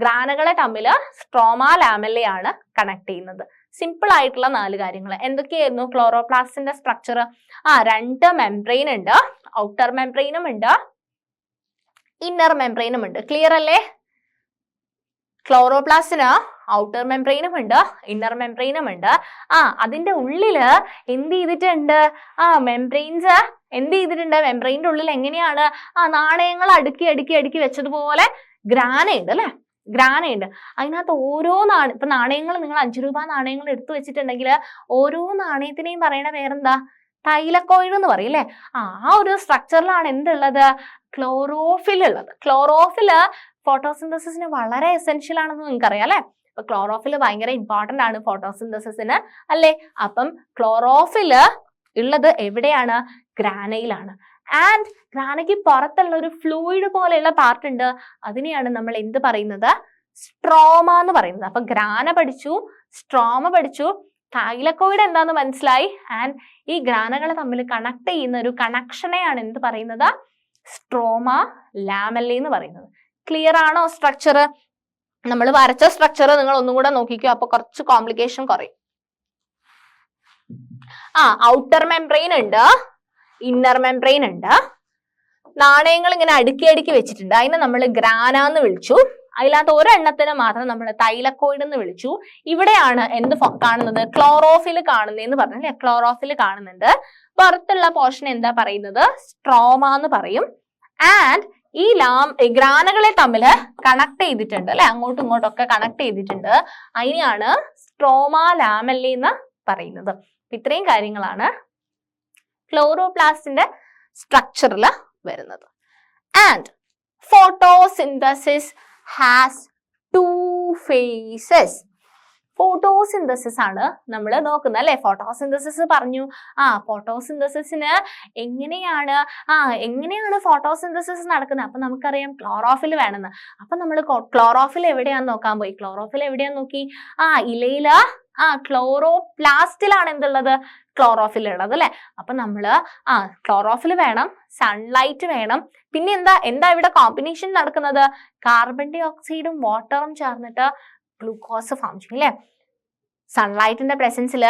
ഗ്രാനകളെ തമ്മിൽ സ്ട്രോമ ലാമെല്ലയാണ് കണക്ട് ചെയ്യുന്നത്. സിമ്പിൾ ആയിട്ടുള്ള 4 കാര്യങ്ങൾ. എന്തൊക്കെയായിരുന്നു ക്ലോറോപ്ലാസ്റ്റിന്റെ സ്ട്രക്ചർ? 2 മെംബ്രെയിൻ ഉണ്ട്, ഔട്ടർ മെംബ്രെയിനും ഉണ്ട്, ഇന്നർ മെംബ്രെയിനും ഉണ്ട്. ക്ലിയർ അല്ലേ? ക്ലോറോപ്ലാസ്റ്റിന് ഔട്ടർ മെംബ്രെയിനും ഉണ്ട്, ഇന്നർ മെംബ്രെയിനും ഉണ്ട്. അതിന്റെ ഉള്ളില് എന്ത് ചെയ്തിട്ടുണ്ട്, മെംബ്രെയിൻസ് എന്ത് ചെയ്തിട്ടുണ്ട്, മെംബ്രെയിന്റെ ഉള്ളിൽ എങ്ങനെയാണ് നാണയങ്ങൾ അടുക്കി അടുക്കി അടുക്കി വെച്ചതുപോലെ ഗ്രാനയുണ്ട് അല്ലെ, ഗ്രാനയുണ്ട്. അതിനകത്ത് ഓരോ ഇപ്പൊ നാണയങ്ങൾ നിങ്ങൾ 5 രൂപ നാണയങ്ങൾ എടുത്തു വെച്ചിട്ടുണ്ടെങ്കിൽ ഓരോ നാണയത്തിനെയും പറയണ പേരെന്താ, തൈലക്കോയിഡ് എന്ന് പറയും അല്ലെ. ആ ഒരു സ്ട്രക്ചറിലാണ് എന്തുള്ളത്, ക്ലോറോഫിൽ ഉള്ളത്. ക്ലോറോഫില് ഫോട്ടോസിന്തസിസിന് വളരെ എസെൻഷ്യൽ ആണെന്ന് നിങ്ങൾക്കറിയാം അല്ലെ. അപ്പൊ ക്ലോറോഫിൽ ഭയങ്കര ഇമ്പോർട്ടന്റ് ആണ് ഫോട്ടോസിന്തസിസിന് അല്ലെ. അപ്പം ക്ലോറോഫില് ഉള്ളത് എവിടെയാണ്, ഗ്രാനയിലാണ്. ആൻഡ് ഗ്രാനയ്ക്ക് പുറത്തുള്ള ഒരു ഫ്ലൂയിഡ് പോലെയുള്ള പാർട്ട് ഉണ്ട്, അതിനെയാണ് നമ്മൾ എന്ത് പറയുന്നത്, സ്ട്രോമ എന്ന് പറയുന്നത്. അപ്പൊ ഗ്രാന പഠിച്ചു, സ്ട്രോമ പഠിച്ചു, തൈലക്കോയിഡ് എന്താന്ന് മനസ്സിലായി. ആൻഡ് ഈ ഗ്രാനകളെ തമ്മിൽ കണക്ട് ചെയ്യുന്ന ഒരു കണക്ഷനെയാണ് എന്ത് പറയുന്നത്, സ്ട്രോമ ലാമെല്ല എന്ന് പറയുന്നത്. ക്ലിയർ ആണോ സ്ട്രക്ചർ? നമ്മൾ വരച്ച സ്ട്രക്ചർ നിങ്ങൾ ഒന്നും കൂടെ നോക്കിക്കോ, അപ്പൊ കുറച്ച് കോംപ്ലിക്കേഷൻ കുറയും. ഔട്ടർ മെംബ്രെയിൻ ഉണ്ട്, ഇന്നർ മെംബ്രെയിൻ ഉണ്ട്. നാണയങ്ങൾ ഇങ്ങനെ അടുക്കി അടുക്കി വെച്ചിട്ടുണ്ട്, അതിനെ നമ്മൾ ഗ്രാന എന്ന് വിളിച്ചു. അതിനകത്ത് ഒരെണ്ണത്തിന് മാത്രം നമ്മൾ തൈലക്കോയിഡ് എന്ന് വിളിച്ചു. ഇവിടെയാണ് എന്ത് കാണുന്നത്, ക്ലോറോഫിൽ കാണുന്നതെന്ന് പറഞ്ഞല്ലേ. ക്ലോറോഫിൽ കാണുന്നുണ്ട്. പുറത്തുള്ള പോർഷൻ എന്താ പറയുന്നത്, സ്ട്രോമ എന്ന് പറയും. ആൻഡ് ഈ ഗ്രാനകളെ തമ്മിൽ കണക്ട് ചെയ്തിട്ടുണ്ട് അല്ലെ, അങ്ങോട്ടും ഇങ്ങോട്ടും ഒക്കെ കണക്ട് ചെയ്തിട്ടുണ്ട്. അതിനെയാണ് സ്ട്രോമ ലാമെല്ല എന്ന് പറയുന്നത്. ഇത്രയും കാര്യങ്ങളാണ് ക്ലോറോപ്ലാസ്റ്റിന്റെ സ്ട്രക്ചറിൽ വരുന്നത്. And photosynthesis has 2 phases. Photosynthesis ആണ് നമ്മൾ നോക്കുന്നത് അല്ലെ. ഫോട്ടോസിന്തസിസ് പറഞ്ഞു. ഫോട്ടോസിന്തസിസിന് എങ്ങനെയാണ് ഫോട്ടോസിന്തസിസ് നടക്കുന്നത്. അപ്പൊ നമുക്കറിയാം ക്ലോറോഫിൽ വേണമെന്ന്. അപ്പൊ നമ്മൾ ക്ലോറോഫിൽ എവിടെയാന്ന് നോക്കാൻ പോയി. ക്ലോറോഫിൽ എവിടെയാന്ന് നോക്കി, ഇലയില് ക്ലോറോപ്ലാസ്റ്റിലാണ് എന്തുള്ളത്, ക്ലോറോഫിൽ ഉള്ളത് അല്ലെ. അപ്പൊ നമ്മള് ക്ലോറോഫിൽ വേണം, സൺലൈറ്റ് വേണം, പിന്നെ എന്താ ഇവിടെ കോമ്പിനേഷൻ നടക്കുന്നത്, കാർബൺ ഡൈ ഓക്സൈഡും വാട്ടറും ചേർന്നിട്ട് ഗ്ലൂക്കോസ് ഫോം ചെയ്യും അല്ലെ. സൺലൈറ്റിന്റെ പ്രസൻസിൽ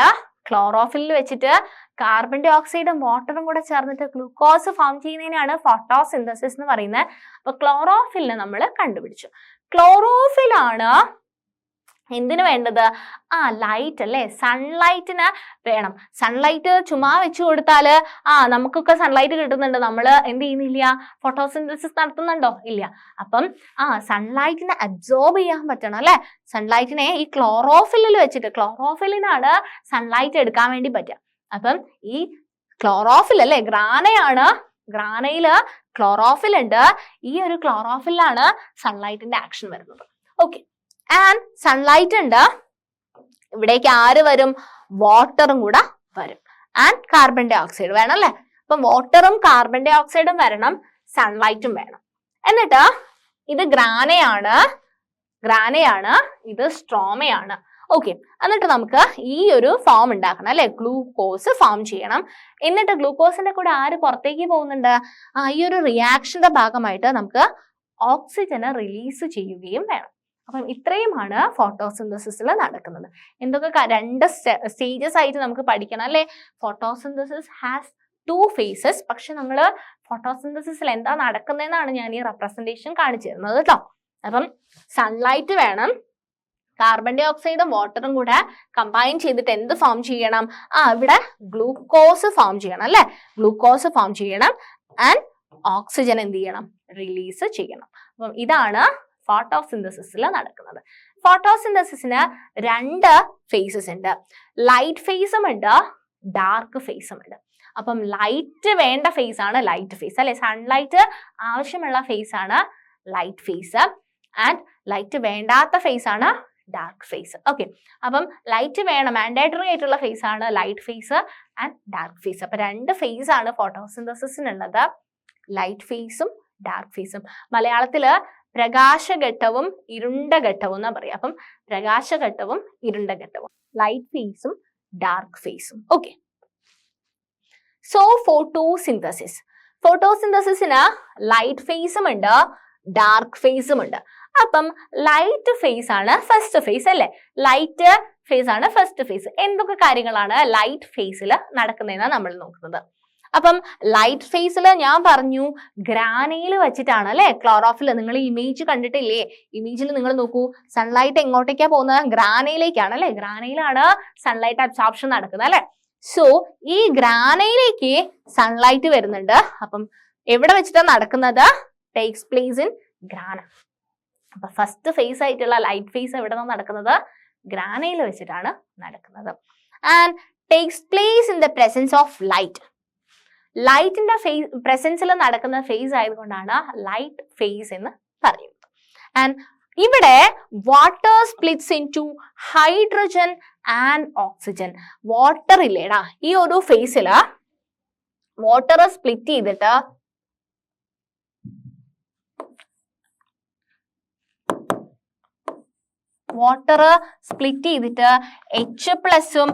ക്ലോറോഫിൽ വെച്ചിട്ട് കാർബൺ ഡൈ ഓക്സൈഡും വാട്ടറും കൂടെ ചേർന്നിട്ട് ഗ്ലൂക്കോസ് ഫോം ചെയ്യുന്നതിനാണ് ഫോട്ടോസിന്തസിസ് എന്ന് പറയുന്നത്. അപ്പൊ ക്ലോറോഫിലിനെ നമ്മൾ കണ്ടുപിടിച്ചു. ക്ലോറോഫിലാണ് എന്തിനു വേണ്ടത്, ലൈറ്റ് അല്ലെ. സൺലൈറ്റിന് വേണം. സൺലൈറ്റ് ചുമ്മാ വെച്ചു കൊടുത്താല് നമുക്കൊക്കെ സൺലൈറ്റ് കിട്ടുന്നുണ്ട്, നമ്മൾ എന്ത് ചെയ്യുന്നില്ല, ഫോട്ടോസിന്തസിസ് നടത്തുന്നുണ്ടോ, ഇല്ല. അപ്പം സൺലൈറ്റിനെ അബ്സോർബ് ചെയ്യാൻ പറ്റണം അല്ലെ. സൺലൈറ്റിനെ ഈ ക്ലോറോഫിലിൽ വെച്ചിട്ട്, ക്ലോറോഫിലിനാണ് സൺലൈറ്റ് എടുക്കാൻ വേണ്ടി പറ്റുക. അപ്പം ഈ ക്ലോറോഫിൽ അല്ലെ, ഗ്രാനയാണ്, ഗ്രാനയില് ക്ലോറോഫിൽ ഉണ്ട്. ഈ ഒരു ക്ലോറോഫിലാണ് സൺലൈറ്റിന്റെ ആക്ഷൻ വരുന്നത്. ഓക്കെ, ആൻഡ് സൺലൈറ്റ് ഉണ്ട്, ഇവിടേക്ക് ആര് വരും, വാട്ടറും കൂടെ വരും. ആൻഡ് കാർബൺ ഡൈ ഓക്സൈഡ് വേണം അല്ലെ. അപ്പം വാട്ടറും കാർബൺ ഡൈ ഓക്സൈഡും വരണം, സൺലൈറ്റും വേണം. എന്നിട്ട് ഇത് ഗ്രാനയാണ്, ഇത് സ്ട്രോമയാണ്. ഓക്കെ, എന്നിട്ട് നമുക്ക് ഈ ഒരു ഫോം ഉണ്ടാക്കണം അല്ലെ, ഗ്ലൂക്കോസ് ഫോം ചെയ്യണം. എന്നിട്ട് ഗ്ലൂക്കോസിന്റെ കൂടെ ആര് പുറത്തേക്ക് പോകുന്നുണ്ട്, ഈ ഒരു റിയാക്ഷന്റെ ഭാഗമായിട്ട് നമുക്ക് ഓക്സിജനെ റിലീസ് ചെയ്യുകയും വേണം. അപ്പം ഇത്രയുമാണ് ഫോട്ടോസിന്തസിസിൽ നടക്കുന്നത്. എന്തൊക്കെ 2 സ്റ്റേജസ് ആയിട്ട് നമുക്ക് പഠിക്കണം അല്ലെ. Photosynthesis has 2 phases. പക്ഷെ നമ്മൾ ഫോട്ടോസിന്തസിസിൽ എന്താ നടക്കുന്നതെന്നാണ് ഞാൻ ഈ റെപ്രസെന്റേഷൻ കാണിച്ചു തരുന്നത് കേട്ടോ. അപ്പം സൺലൈറ്റ് വേണം, കാർബൺ ഡൈ ഓക്സൈഡും വാട്ടറും കൂടെ കമ്പൈൻ ചെയ്തിട്ട് എന്ത് ഫോം ചെയ്യണം? ഇവിടെ ഗ്ലൂക്കോസ് ഫോം ചെയ്യണം അല്ലെ? ഗ്ലൂക്കോസ് ഫോം ചെയ്യണം ആൻഡ് ഓക്സിജൻ എന്ത് ചെയ്യണം? റിലീസ് ചെയ്യണം. അപ്പം ഇതാണ് ഫോട്ടോസിന്തസിസിൽ നടക്കുന്നത്. ഫോട്ടോസിന്തസിസിന് 2 ഫേസസ് ഉണ്ട്. ലൈറ്റ് ഫേസും ഉണ്ട്, ഡാർക്ക് ഫേസും ഉണ്ട്. അപ്പം ലൈറ്റ് വേണ്ട ഫേസ് ആണ് ലൈറ്റ് ഫേസ് അല്ലെ? സൺലൈറ്റ് ആവശ്യമുള്ള ഫേസ് ആണ് ലൈറ്റ് ഫേസ് ആൻഡ് ലൈറ്റ് വേണ്ടാത്ത ഫേസ് ആണ് ഡാർക്ക് ഫേസ്. ഓക്കെ, അപ്പം ലൈറ്റ് വേണം, മാൻഡേറ്ററി ആയിട്ടുള്ള ഫേസ് ആണ് light phase and dark face. അപ്പൊ 2 ഫേസ് ആണ് ഫോട്ടോസിന്തസിസിനുള്ളത്, ലൈറ്റ് ഫേസും ഡാർക്ക് ഫേസും. മലയാളത്തില് പ്രകാശഘട്ടവും ഇരുണ്ട ഘട്ടവും എന്നാ പറയാം. അപ്പം പ്രകാശഘട്ടവും ഇരുണ്ട ഘട്ടവും, ലൈറ്റ് ഫേസും ഡാർക്ക് ഫേസും. Okay, so photosynthesis. ഫോട്ടോസിന്തസിസിന് ലൈറ്റ് ഫേസും ഉണ്ട്, ഡാർക്ക് ഫേസും ഉണ്ട്. അപ്പം ലൈറ്റ് ഫേസ് ആണ് ഫസ്റ്റ് ഫേസ് അല്ലെ? ലൈറ്റ് ഫേസ് ആണ് ഫസ്റ്റ് ഫേസ്. എന്തൊക്കെ കാര്യങ്ങളാണ് ലൈറ്റ് ഫേസിൽ നടക്കുന്നതെന്നാണ് നമ്മൾ നോക്കുന്നത്. അപ്പം ലൈറ്റ് ഫേസിൽ ഞാൻ പറഞ്ഞു ഗ്രാനയിൽ വെച്ചിട്ടാണ് അല്ലെ? ക്ലോറോഫിൽ നിങ്ങൾ ഇമേജ് കണ്ടിട്ടില്ലേ? ഇമേജിൽ നിങ്ങൾ നോക്കൂ, സൺലൈറ്റ് എങ്ങോട്ടേക്കാ പോകുന്നത്? ഗ്രാനയിലേക്കാണ് അല്ലെ? ഗ്രാനയിലാണ് സൺലൈറ്റ് അബ്സോർപ്ഷൻ നടക്കുന്നത് അല്ലെ? സോ ഈ ഗ്രാനയിലേക്ക് സൺലൈറ്റ് വരുന്നുണ്ട്. അപ്പം എവിടെ വെച്ചിട്ടാണ് നടക്കുന്നത്? Takes place in grana. അപ്പൊ ഫസ്റ്റ് ഫേസ് ആയിട്ടുള്ള ലൈറ്റ് ഫേസ് എവിടെ നിന്നാണ് നടക്കുന്നത്? ഗ്രാനയിൽ വെച്ചിട്ടാണ് നടക്കുന്നത്. And takes place in the presence of light. ലൈറ്റിന്റെ പ്രസൻസിൽ നടക്കുന്ന ഫേസ് ആയതുകൊണ്ടാണ് ലൈറ്റ് ഫേസ് എന്ന് പറയുന്നത്. ആൻഡ് ഇവിടെ water splits into hydrogen and oxygen. Water ഇല്ലേടാ, ഈ ഒരു ഫേസില് വാട്ടർ സ്പ്ലിറ്റ് ചെയ്തിട്ട് H+ഉം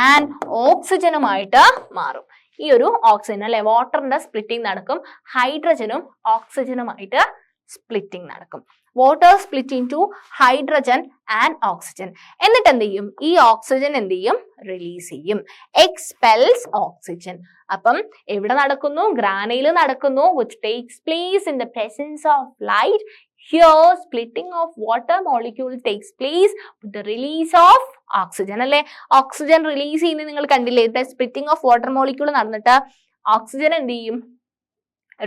ആൻഡ് ഓക്സിജനുമായിട്ട് മാറും. ഈ ഒരു ഓക്സിജൻ അല്ലെ, വാട്ടറിന്റെ സ്പ്ലിറ്റിംഗ് നടക്കും, ഹൈഡ്രജനും ഓക്സിജനുമായിട്ട് സ്പ്ലിറ്റിംഗ് നടക്കും. Water split into hydrogen and oxygen. എന്നിട്ട് എന്ത് ചെയ്യും? ഈ ഓക്സിജൻ എന്ത് ചെയ്യും? റിലീസ് ചെയ്യും, എക്സ്പെൽസ് ഓക്സിജൻ. അപ്പം എവിടെ നടക്കുന്നു? ഗ്രാനയിൽ നടക്കുന്നു. which takes place in the presence of light. Here splitting of water molecule takes place with the release of oxygen അല്ലെ? ഓക്സിജൻ റിലീസ് ചെയ്യുന്നത് നിങ്ങൾ കണ്ടില്ലേ? സ്പ്ലിറ്റിംഗ് ഓഫ് വാട്ടർ മോളിക്യൂൾ നടന്നിട്ട് ഓക്സിജൻ എന്ത് ചെയ്യും?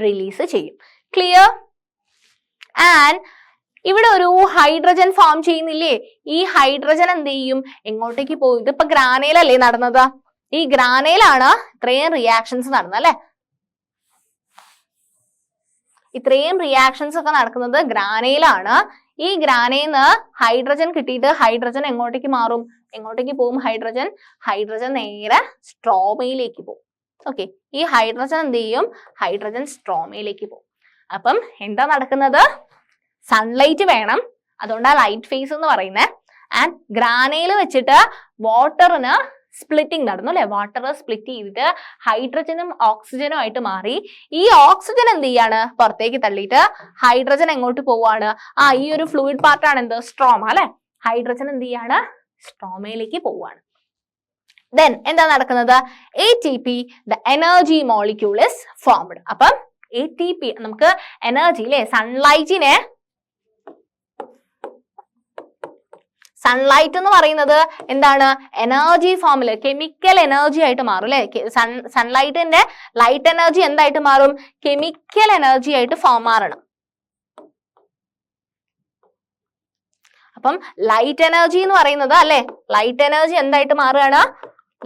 റിലീസ് ചെയ്യും. ക്ലിയർ? ആൻഡ് ഇവിടെ ഒരു ഹൈഡ്രജൻ ഫോം ചെയ്യുന്നില്ലേ? ഈ ഹൈഡ്രജൻ എന്ത് ചെയ്യും? എങ്ങോട്ടേക്ക് പോകും? ഇതിപ്പോ ഗ്രാനയിലല്ലേ നടന്നത്? ഈ ഗ്രാനയിലാണ് ഇത്രയും റിയാക്ഷൻസ് നടന്നത് അല്ലെ? ഇത്രയും റിയാക്ഷൻസ് ഒക്കെ നടക്കുന്നത് ഗ്രാനയിലാണ്. ഈ ഗ്രാനയിന്ന് ഹൈഡ്രജൻ കിട്ടിയിട്ട് ഹൈഡ്രജൻ എങ്ങോട്ടേക്ക് മാറും? എങ്ങോട്ടേക്ക് പോകും ഹൈഡ്രജൻ? ഹൈഡ്രജൻ നേരെ സ്ട്രോമയിലേക്ക് പോകും. ഓക്കെ, ഈ ഹൈഡ്രജൻ എന്ത് ചെയ്യും? ഹൈഡ്രജൻ സ്ട്രോമയിലേക്ക് പോകും. അപ്പം എന്താ നടക്കുന്നത്? സൺലൈറ്റ് വേണം, അതുകൊണ്ടാണ് ലൈറ്റ് ഫേസ് എന്ന് പറയുന്നത്. ആൻഡ് ഗ്രാനയിൽ വെച്ചിട്ട് വാട്ടറിന് സ്പ്ലിറ്റിംഗ് നടന്നു അല്ലെ? വാട്ടർ സ്പ്ലിറ്റ് ചെയ്തിട്ട് ഹൈഡ്രജനും ഓക്സിജനും ആയിട്ട് മാറി. ഈ ഓക്സിജൻ എന്ത് ചെയ്യാണ്? പുറത്തേക്ക് തള്ളിയിട്ട് ഹൈഡ്രജൻ എങ്ങോട്ട് പോവാണ്? ഈ ഒരു ഫ്ലൂയിഡ് പാർട്ടാണ് എന്ത്? സ്ട്രോമ അല്ലെ? ഹൈഡ്രജൻ എന്ത് ചെയ്യാണ്? സ്ട്രോമയിലേക്ക് പോവാണ്. ദെൻ എന്താ നടക്കുന്നത്? ATP, the energy molecule is formed. അപ്പം ATP നമുക്ക് എനർജി അല്ലെ? സൺലൈറ്റ് എന്ന് പറയുന്നത് എന്താണ്? എനർജി ഫോമില് കെമിക്കൽ എനർജി ആയിട്ട് മാറും അല്ലെ? സൺലൈറ്റിന്റെ ലൈറ്റ് എനർജി എന്തായിട്ട് മാറും? കെമിക്കൽ എനർജി ആയിട്ട് മാറണം. അപ്പം ലൈറ്റ് എനർജി എന്ന് പറയുന്നത് അല്ലെ, ലൈറ്റ് എനർജി എന്തായിട്ട് മാറുകയാണ്?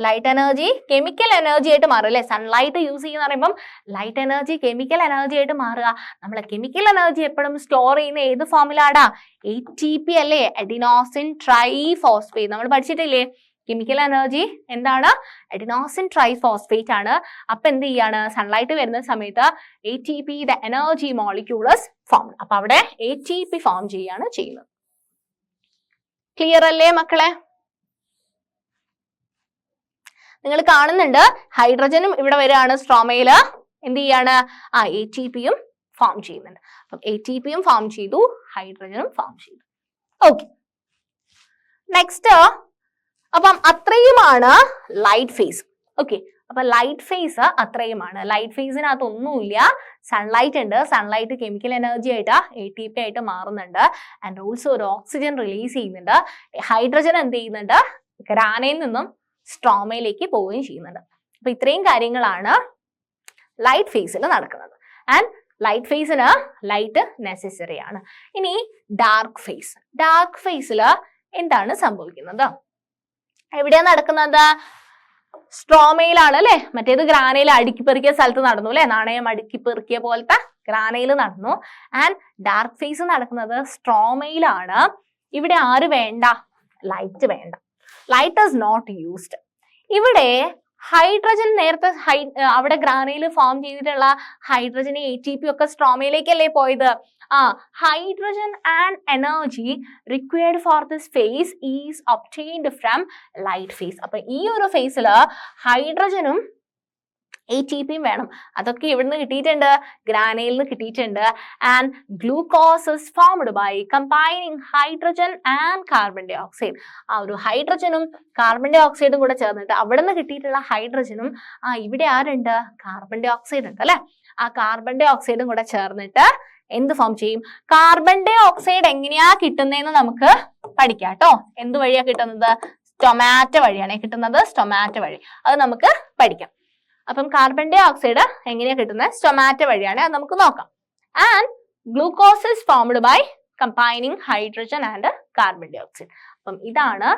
ലൈറ്റ് എനർജി കെമിക്കൽ എനർജി ആയിട്ട് മാറും അല്ലെ? സൺലൈറ്റ് യൂസ് ചെയ്യുന്ന പറയുമ്പം ലൈറ്റ് എനർജി കെമിക്കൽ എനർജി ആയിട്ട് മാറുക. നമ്മൾ കെമിക്കൽ എനർജി എപ്പോഴും സ്റ്റോർ ചെയ്യുന്ന ഏത് ഫോമിലാടാ? ATP അല്ലേ? Adenosine triphosphate. നമ്മൾ പഠിച്ചിട്ടില്ലേ? കെമിക്കൽ എനർജി എന്താണ്? അഡിനോസിൻ ട്രൈഫോസ്ഫേറ്റ് ആണ്. അപ്പൊ എന്ത് ചെയ്യാണ്? സൺലൈറ്റ് വരുന്ന സമയത്ത് ATP, the energy molecule is formed. അപ്പൊ അവിടെ ATP ഫോം ചെയ്യാണ് ചെയ്യുന്നത്. ക്ലിയർ അല്ലേ മക്കളെ? നിങ്ങൾ കാണുന്നുണ്ട് ഹൈഡ്രജനും ഇവിടെ വരികയാണ് സ്ട്രോമയില്. എന്ത് ചെയ്യാണ്? ATPയും ഫോം ചെയ്യുന്നുണ്ട്. അപ്പം ATPയും ഫോം ചെയ്തു, ഹൈഡ്രജനും ഫോം ചെയ്തു. ഓക്കെ, നെക്സ്റ്റ് അപ്പം അത്രയുമാണ് ലൈറ്റ് ഫേസ്. ഓക്കെ, അപ്പൊ ലൈറ്റ് ഫേസ് അത്രയുമാണ്. ലൈറ്റ് ഫേസിനകത്ത് ഒന്നുമില്ല, സൺലൈറ്റ് ഉണ്ട്. സൺലൈറ്റ് കെമിക്കൽ എനർജി ആയിട്ട് ATP ആയിട്ട് മാറുന്നുണ്ട്. ആൻഡ് ഓൾസോ ഒരു ഓക്സിജൻ റിലീസ് ചെയ്യുന്നുണ്ട്. ഹൈഡ്രജൻ എന്ത് ചെയ്യുന്നുണ്ട്, ഗ്രാനയിൽ നിന്നും സ്ട്രോമയിലേക്ക് പോവുകയും ചെയ്യുന്നുണ്ട്. അപ്പൊ ഇത്രയും കാര്യങ്ങളാണ് ലൈറ്റ് ഫേസിൽ നടക്കുന്നത്. ആൻഡ് ലൈറ്റ് ഫേസിന് ലൈറ്റ് നെസസറി ആണ്. ഇനി ഡാർക്ക് ഫേസ്. ഡാർക്ക് ഫേസിൽ എന്താണ് സംഭവിക്കുന്നത്? എവിടെയാണ് നടക്കുന്നത്? സ്ട്രോമയിലാണ് അല്ലെ. മറ്റേത് ഗ്രാനയിൽ അടുക്കി പെറുക്കിയ സ്ഥലത്ത് നടന്നു അല്ലെ, നാണയം അടുക്കി പെറുക്കിയ പോലത്തെ ഗ്രാനയിൽ നടന്നു. ആൻഡ് ഡാർക്ക് ഫേസ് നടക്കുന്നത് സ്ട്രോമയിലാണ്. ഇവിടെ ആര് വേണ്ട? ലൈറ്റ് വേണ്ട. Light is not used. ഇവിടെ ഹൈഡ്രജൻ നേരത്തെ അവിടെ ഗ്രാനയിൽ ഫോം ചെയ്തിട്ടുള്ള ഹൈഡ്രജന് ATP ഒക്കെ സ്ട്രോമയിലേക്കല്ലേ പോയത്? Hydrogen and energy required for this face is obtained from light face. അപ്പൊ ഈ ഒരു ഫേസിൽ ഹൈഡ്രജനും ATPയും വേണം. അതൊക്കെ ഇവിടുന്ന് കിട്ടിയിട്ടുണ്ട്, ഗ്രാനയിൽ നിന്ന് കിട്ടിയിട്ടുണ്ട്. And glucose is formed by combining hydrogen and carbon dioxide. ആ ഒരു ഹൈഡ്രജനും കാർബൺ ഡൈ ഓക്സൈഡും കൂടെ ചേർന്നിട്ട് അവിടെ നിന്ന് കിട്ടിയിട്ടുള്ള ഹൈഡ്രജനും ഇവിടെ ആരുണ്ട്? കാർബൺ ഡൈ ഓക്സൈഡ് ഉണ്ട് അല്ലെ. ആ കാർബൺ ഡൈ ഓക്സൈഡും കൂടെ ചേർന്നിട്ട് എന്ത് ഫോം ചെയ്യും? കാർബൺ ഡൈ ഓക്സൈഡ് എങ്ങനെയാ കിട്ടുന്നതെന്ന് നമുക്ക് പഠിക്കാം കേട്ടോ. എന്ത് വഴിയാ കിട്ടുന്നത്? സ്റ്റൊമാറ്റോ വഴിയാണ് കിട്ടുന്നത്. സ്റ്റൊമാറ്റോ വഴി അത് നമുക്ക് പഠിക്കാം. അപ്പം കാർബൺ ഡൈ ഓക്സൈഡ് എങ്ങനെയാ കിട്ടുന്നത്? സ്റ്റൊമാറ്റോ വഴിയാണ്. അത് നമുക്ക് നോക്കാം. And glucose is formed by combining hydrogen and carbon dioxide. അപ്പം ഇതാണ്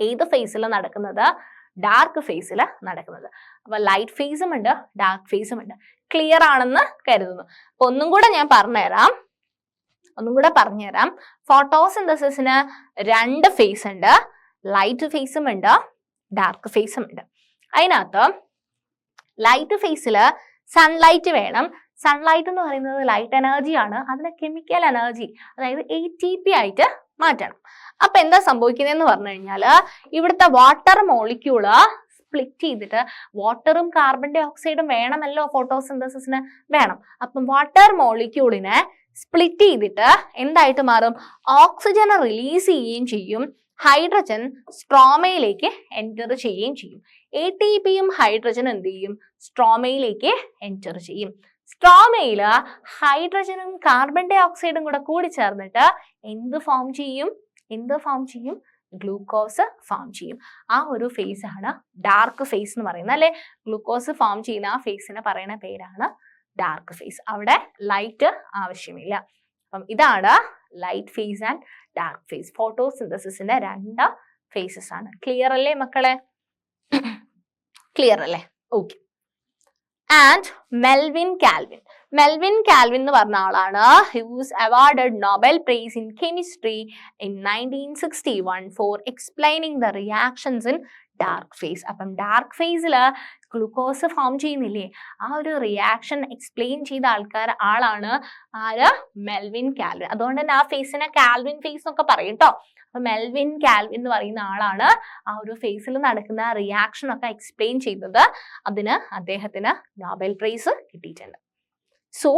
ഏത് ഫേസിൽ നടക്കുന്നത്? ഡാർക്ക് ഫേസിൽ നടക്കുന്നത്. അപ്പൊ ലൈറ്റ് ഫേസും ഉണ്ട്, ഡാർക്ക് ഫേസും ഉണ്ട്. ക്ലിയർ ആണെന്ന് കരുതുന്നു. അപ്പൊ ഒന്നും കൂടെ പറഞ്ഞുതരാം. ഫോട്ടോസിന്തസിസിന് 2 ഫേസ് ഉണ്ട്. ലൈറ്റ് ഫേസും ഉണ്ട്, ഡാർക്ക് ഫേസും ഉണ്ട്. അതിനകത്ത് ലൈറ്റ് ഫേസിൽ സൺലൈറ്റ് വേണം. സൺലൈറ്റ് എന്ന് പറയുന്നത് ലൈറ്റ് എനർജിയാണ്. അതിനെ കെമിക്കൽ എനർജി, അതായത് ATP ആയിട്ട് മാറ്റണം. അപ്പൊ എന്താ സംഭവിക്കുന്നതെന്ന് പറഞ്ഞു കഴിഞ്ഞാൽ ഇവിടുത്തെ വാട്ടർ മോളിക്യൂള് സ്പ്ലിറ്റ് ചെയ്തിട്ട്, വാട്ടറും കാർബൺ ഡൈ ഓക്സൈഡും വേണമല്ലോ ഫോട്ടോസിന്തസിസിന് വേണം. അപ്പം വാട്ടർ മോളിക്യൂളിനെ സ്പ്ലിറ്റ് ചെയ്തിട്ട് എന്തായിട്ട് മാറും? ഓക്സിജൻ റിലീസ് ചെയ്യുകയും ചെയ്യും. ഹൈഡ്രജൻ സ്ട്രോമയിലേക്ക് എൻറ്റർ ചെയ്യുകയും ചെയ്യും. ATPയും ഹൈഡ്രജനും എന്ത് ചെയ്യും? സ്ട്രോമയിലേക്ക് എൻറ്റർ ചെയ്യും. സ്ട്രോമയില് ഹൈഡ്രജനും കാർബൺ ഡൈ ഓക്സൈഡും കൂടെ കൂടി ചേർന്നിട്ട് എന്ത് ഫോം ചെയ്യും? ഗ്ലൂക്കോസ് ഫോം ചെയ്യും. ആ ഒരു ഫേസ് ആണ് ഡാർക്ക് ഫേസ് എന്ന് പറയുന്നത് അല്ലെ. ഗ്ലൂക്കോസ് ഫോം ചെയ്യുന്ന ആ ഫേസിനെ പറയുന്ന പേരാണ് ഡാർക്ക് ഫേസ്. അവിടെ ലൈറ്റ് ആവശ്യമില്ല. അപ്പം ഇതാണ് light phase and dark phase. ഫോട്ടോസിന്തസിസിന്റെ 2 ഫേസസ് ആണ്. ക്ലിയർ അല്ലേ മക്കളെ? ക്ലിയർ അല്ലേ? ഓക്കെ. ആൻഡ് മെൽവിൻ കാൽവിൻ എന്ന് പറഞ്ഞ ആളാണ് he was awarded Nobel prize in chemistry in 1961 for explaining the reactions in dark phase. അപ്പം ഡാർക്ക് ഫേസിൽ ഗ്ലൂക്കോസ് ഫോം ചെയ്യുന്നില്ലേ, ആ ഒരു റിയാക്ഷൻ എക്സ്പ്ലെയിൻ ചെയ്ത ആളാണ് ആര്? Melvin Calvin. അതുകൊണ്ട് തന്നെ ആ ഫേസിനെ കാൽവിൻ ഫേസ് എന്നൊക്കെ പറയും കേട്ടോ. അപ്പൊ മെൽവിൻ കാൽവിൻ എന്ന് പറയുന്ന ആളാണ് ആ ഒരു ഫേസിൽ നടക്കുന്ന റിയാക്ഷൻ ഒക്കെ എക്സ്പ്ലെയിൻ ചെയ്തത്. അതിന് അദ്ദേഹത്തിന് നോബൽ പ്രൈസ് കിട്ടിയിട്ടുണ്ട്. സോ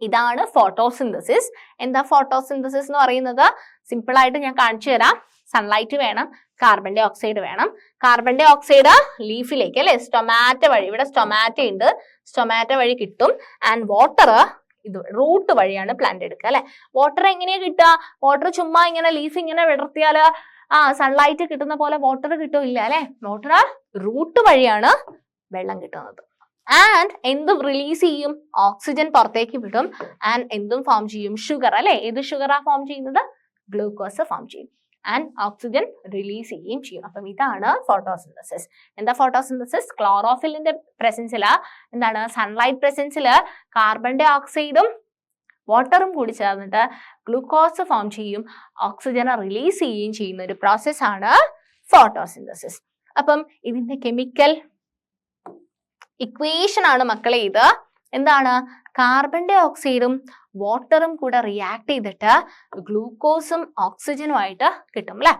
ഇതാണ് ഫോട്ടോസിന്തസിസ്. എന്താ ഫോട്ടോസിന്തസിസ് എന്ന് പറയുന്നത്? സിമ്പിൾ ആയിട്ട് ഞാൻ കാണിച്ചു തരാം. സൺലൈറ്റ് വേണം, കാർബൺ ഡൈ ഓക്സൈഡ് വേണം. കാർബൺ ഡൈ ഓക്സൈഡ് ലീഫിലേക്ക് അല്ലെ, സ്റ്റൊമാറ്റോ വഴി, ഇവിടെ സ്റ്റൊമാറ്റോ ഉണ്ട്, സ്റ്റൊമാറ്റോ വഴി കിട്ടും. ആൻഡ് വാട്ടർ ഇത് റൂട്ട് വഴിയാണ് പ്ലാന്റ് എടുക്കുക അല്ലെ. വാട്ടർ എങ്ങനെയാ കിട്ടുക? വാട്ടർ ചുമ്മാ ഇങ്ങനെ ലീഫ് ഇങ്ങനെ വിടർത്തിയാല് സൺലൈറ്റ് കിട്ടുന്ന പോലെ വാട്ടർ കിട്ടില്ല അല്ലെ. വാട്ടർ റൂട്ട് വഴിയാണ് വെള്ളം കിട്ടുന്നത്. ആൻഡ് എന്തും റിലീസ് ചെയ്യും? ഓക്സിജൻ പുറത്തേക്ക് വിടും. ആൻഡ് എന്തും ഫോം ചെയ്യും? ഷുഗർ അല്ലെ. ഏത് ഷുഗറാ ഫോം ചെയ്യുന്നത്? ഗ്ലൂക്കോസ് ഫോം ചെയ്യും. ആൻഡ് ഓക്സിജൻ റിലീസ് ചെയ്യുകയും ചെയ്യും. അപ്പം ഇതാണ് ഫോട്ടോസിന്തസിസ്. എന്താ ഫോട്ടോസിന്തസിസ്? ക്ലോറോഫിലിന്റെ പ്രസൻസില്, എന്താണ് സൺലൈറ്റ് പ്രസൻസില് കാർബൺ ഡൈ ഓക്സൈഡും വാട്ടറും കൂടി ചേർന്നിട്ട് ഗ്ലൂക്കോസ് ഫോം ചെയ്യും, ഓക്സിജനെ റിലീസ് ചെയ്യുകയും ചെയ്യുന്ന ഒരു പ്രോസസ്സാണ് ഫോട്ടോസിന്തസിസ്. അപ്പം ഇതിന്റെ കെമിക്കൽ ഇക്വേഷൻ ആണ് മക്കളെ ഇത്. എന്താണ്? കാർബൺ ഡൈ ഓക്സൈഡും വാട്ടറും കൂടെ റിയാക്ട് ചെയ്തിട്ട് ഗ്ലൂക്കോസും ഓക്സിജനുമായിട്ട് കിട്ടും അല്ലെ.